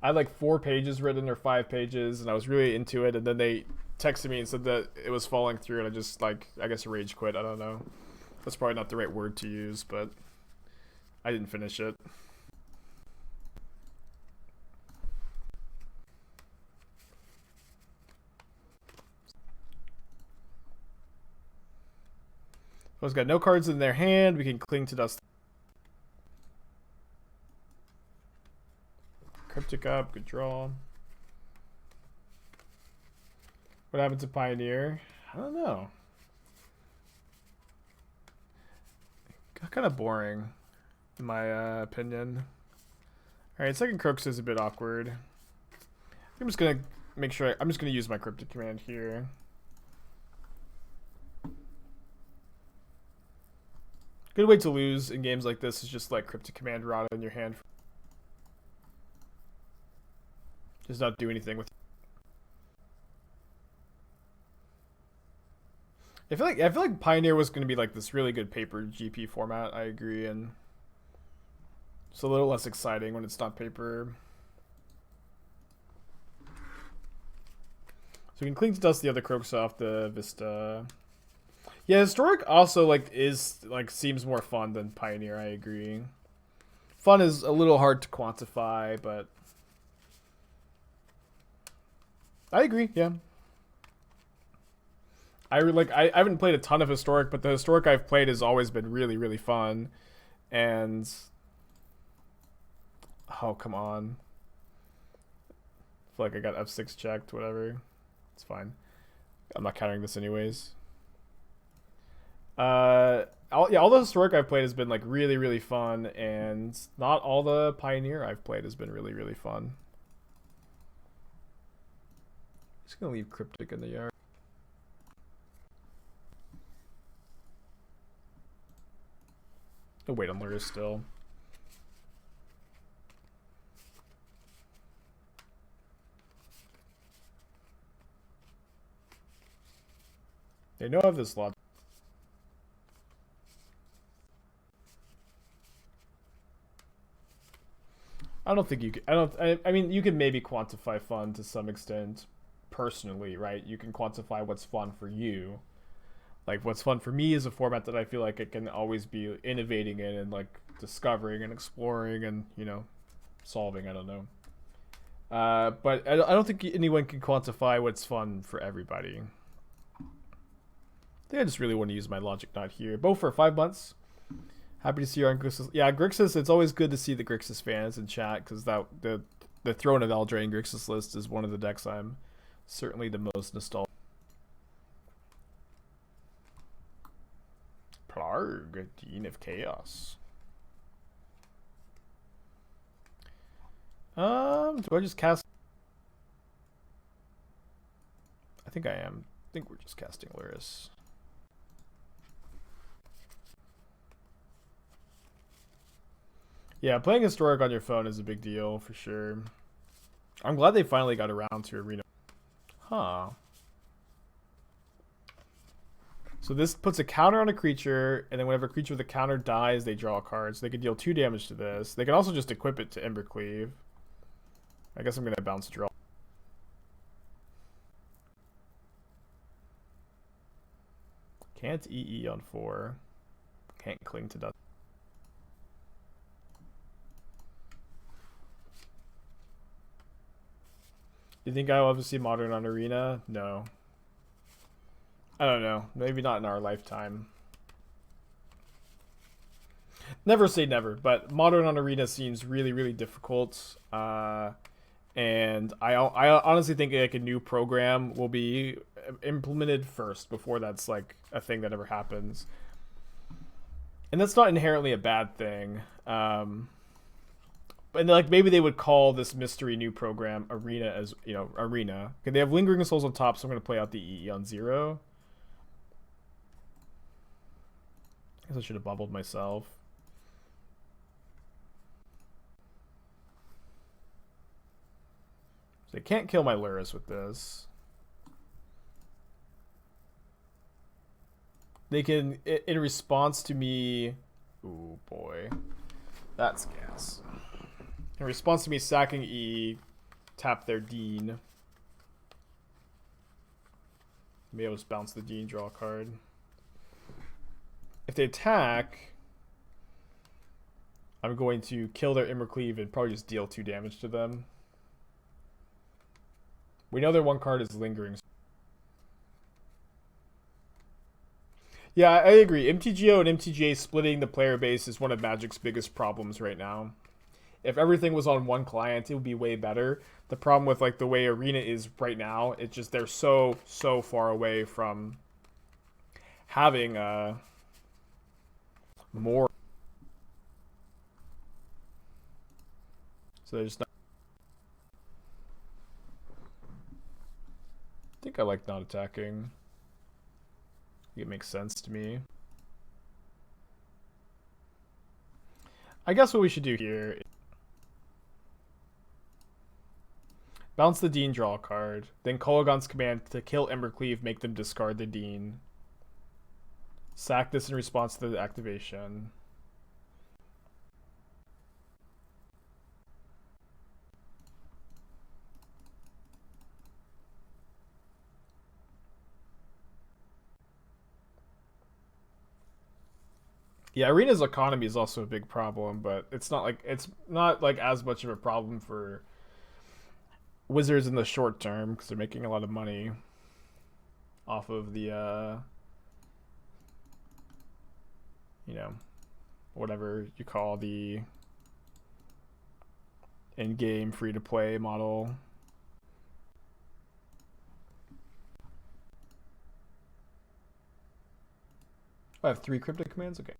Speaker 1: I had like 4 pages written or 5 pages, and I was really into it, and then they texted me and said that it was falling through, and I just, like, I guess rage quit. I don't know. That's probably not the right word to use, but I didn't finish it. Someone's got no cards in their hand. We can cling to dust. Cryptic up, good draw. What happened to Pioneer? I don't know. Got kind of boring, in my opinion. Alright, second Crooks is a bit awkward. I'm just gonna make sure I'm just gonna use my Cryptic Command here. Good way to lose in games like this is just like Cryptic Command rot in your hand. Just not do anything with it. I feel like Pioneer was going to be like this really good paper GP format. I agree, and It's a little less exciting when it's not paper. So we can cling to dust the other croaks off the Vista. Yeah, historic also seems more fun than Pioneer, I agree. Fun is a little hard to quantify, but I agree, yeah. I haven't played a ton of historic, but the historic I've played has always been really, really fun. And oh, come on. I feel like I got F6 checked, whatever. It's fine. I'm not countering this anyways. All the historic I've played has been like really, really fun, and not all the Pioneer I've played has been really, really fun. Just gonna leave Cryptic in the yard. Oh, wait on Lurrus still. They know of this lot. I don't think you can. I mean, you can maybe quantify fun to some extent, personally, right? You can quantify what's fun for you. Like, what's fun for me is a format that I feel like it can always be innovating in and like discovering and exploring and solving. I don't know. But I don't think anyone can quantify what's fun for everybody. I think I just really want to use my logic knot here. Both for 5 months. Happy to see you on Grixis. Yeah, Grixis, it's always good to see the Grixis fans in chat, because the Throne of Eldraine Grixis list is one of the decks I'm certainly the most nostalgic. Plarg, Dean of Chaos. Do I just cast? I think I am. I think we're just casting Lurrus. Yeah, playing historic on your phone is a big deal for sure. I'm glad they finally got around to Arena. Huh. So this puts a counter on a creature, and then whenever a creature with a counter dies, they draw a card. So they can deal 2 damage to this. They can also just equip it to Embercleave. I guess I'm going to bounce draw. Can't EE on 4. Can't cling to dust. You think I'll ever see Modern on Arena? No. I don't know. Maybe not in our lifetime. Never say never, but Modern on Arena seems really, really difficult. And I honestly think like a new program will be implemented first before that's like a thing that ever happens. And that's not inherently a bad thing. And like maybe they would call this mystery new program Arena as Arena. Okay, they have Lingering Souls on top, so I'm gonna play out the EE on 0. I guess I should have bubbled myself. So they can't kill my Lurrus with this. They can, in response to me... Ooh, boy. That's gas. In response to me sacking E, tap their Dean. Maybe I'll just bounce the Dean, draw a card. If they attack, I'm going to kill their Embercleave and probably just deal 2 damage to them. We know their one card is Lingering. Yeah, I agree. MTGO and MTGA splitting the player base is one of Magic's biggest problems right now. If everything was on one client, it would be way better. The problem with like the way Arena is right now, it's just they're so far away from having more. So they're just not. I think I like not attacking. It makes sense to me. I guess what we should do here is bounce the Dean, draw a card. Then Kolaghan's command to kill Embercleave, make them discard the Dean. Sack this in response to the activation. Yeah, Arena's economy is also a big problem, but it's not like as much of a problem for Wizards in the short term because they're making a lot of money off of the you know, whatever you call the in-game free-to-play model. I have 3 cryptic commands? Okay.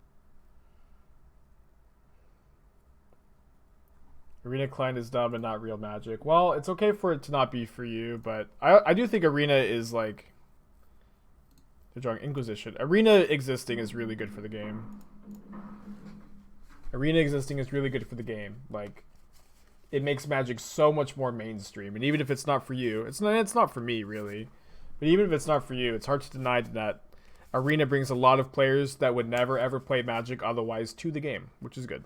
Speaker 1: Arena client is dumb and not real Magic. Well, it's okay for it to not be for you, but I do think Arena is like... They're drawing Inquisition. Arena existing is really good for the game. Arena existing is really good for the game. Like, it makes Magic so much more mainstream. And even if it's not for you, it's not for me, really. But even if it's not for you, it's hard to deny that Arena brings a lot of players that would never ever play Magic otherwise to the game, which is good.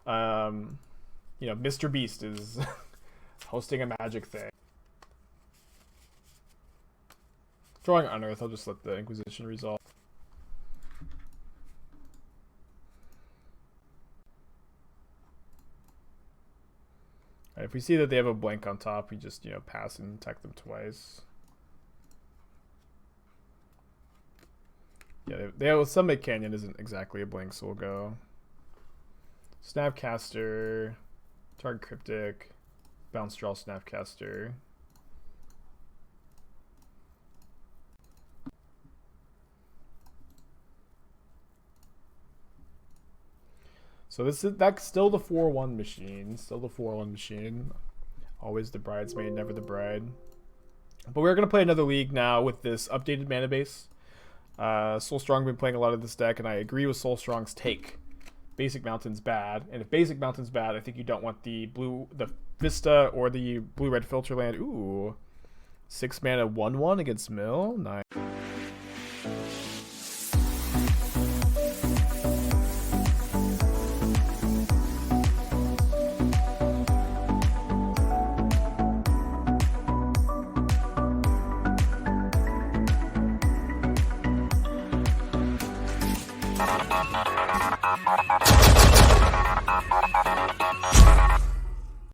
Speaker 1: You know, Mr. Beast is hosting a Magic thing. Drawing Unearth, I'll just let the Inquisition resolve. Right, if we see that they have a blank on top, we just, you know, pass and attack them twice. Yeah, they have Summit Canyon isn't exactly a blank, so we'll go Snapcaster, target Cryptic, bounce draw Snapcaster. So that's still the 4-1 machine. Still the 4-1 machine. Always the bridesmaid, never the bride. But we're gonna play another league now with this updated mana base. Soulstrong been playing a lot of this deck, and I agree with Soulstrong's take. Basic Mountain's bad, and if Basic Mountain's bad, I think you don't want the Vista or the blue-red filter land. Ooh, 6 mana 1/1 against Mill. Nice.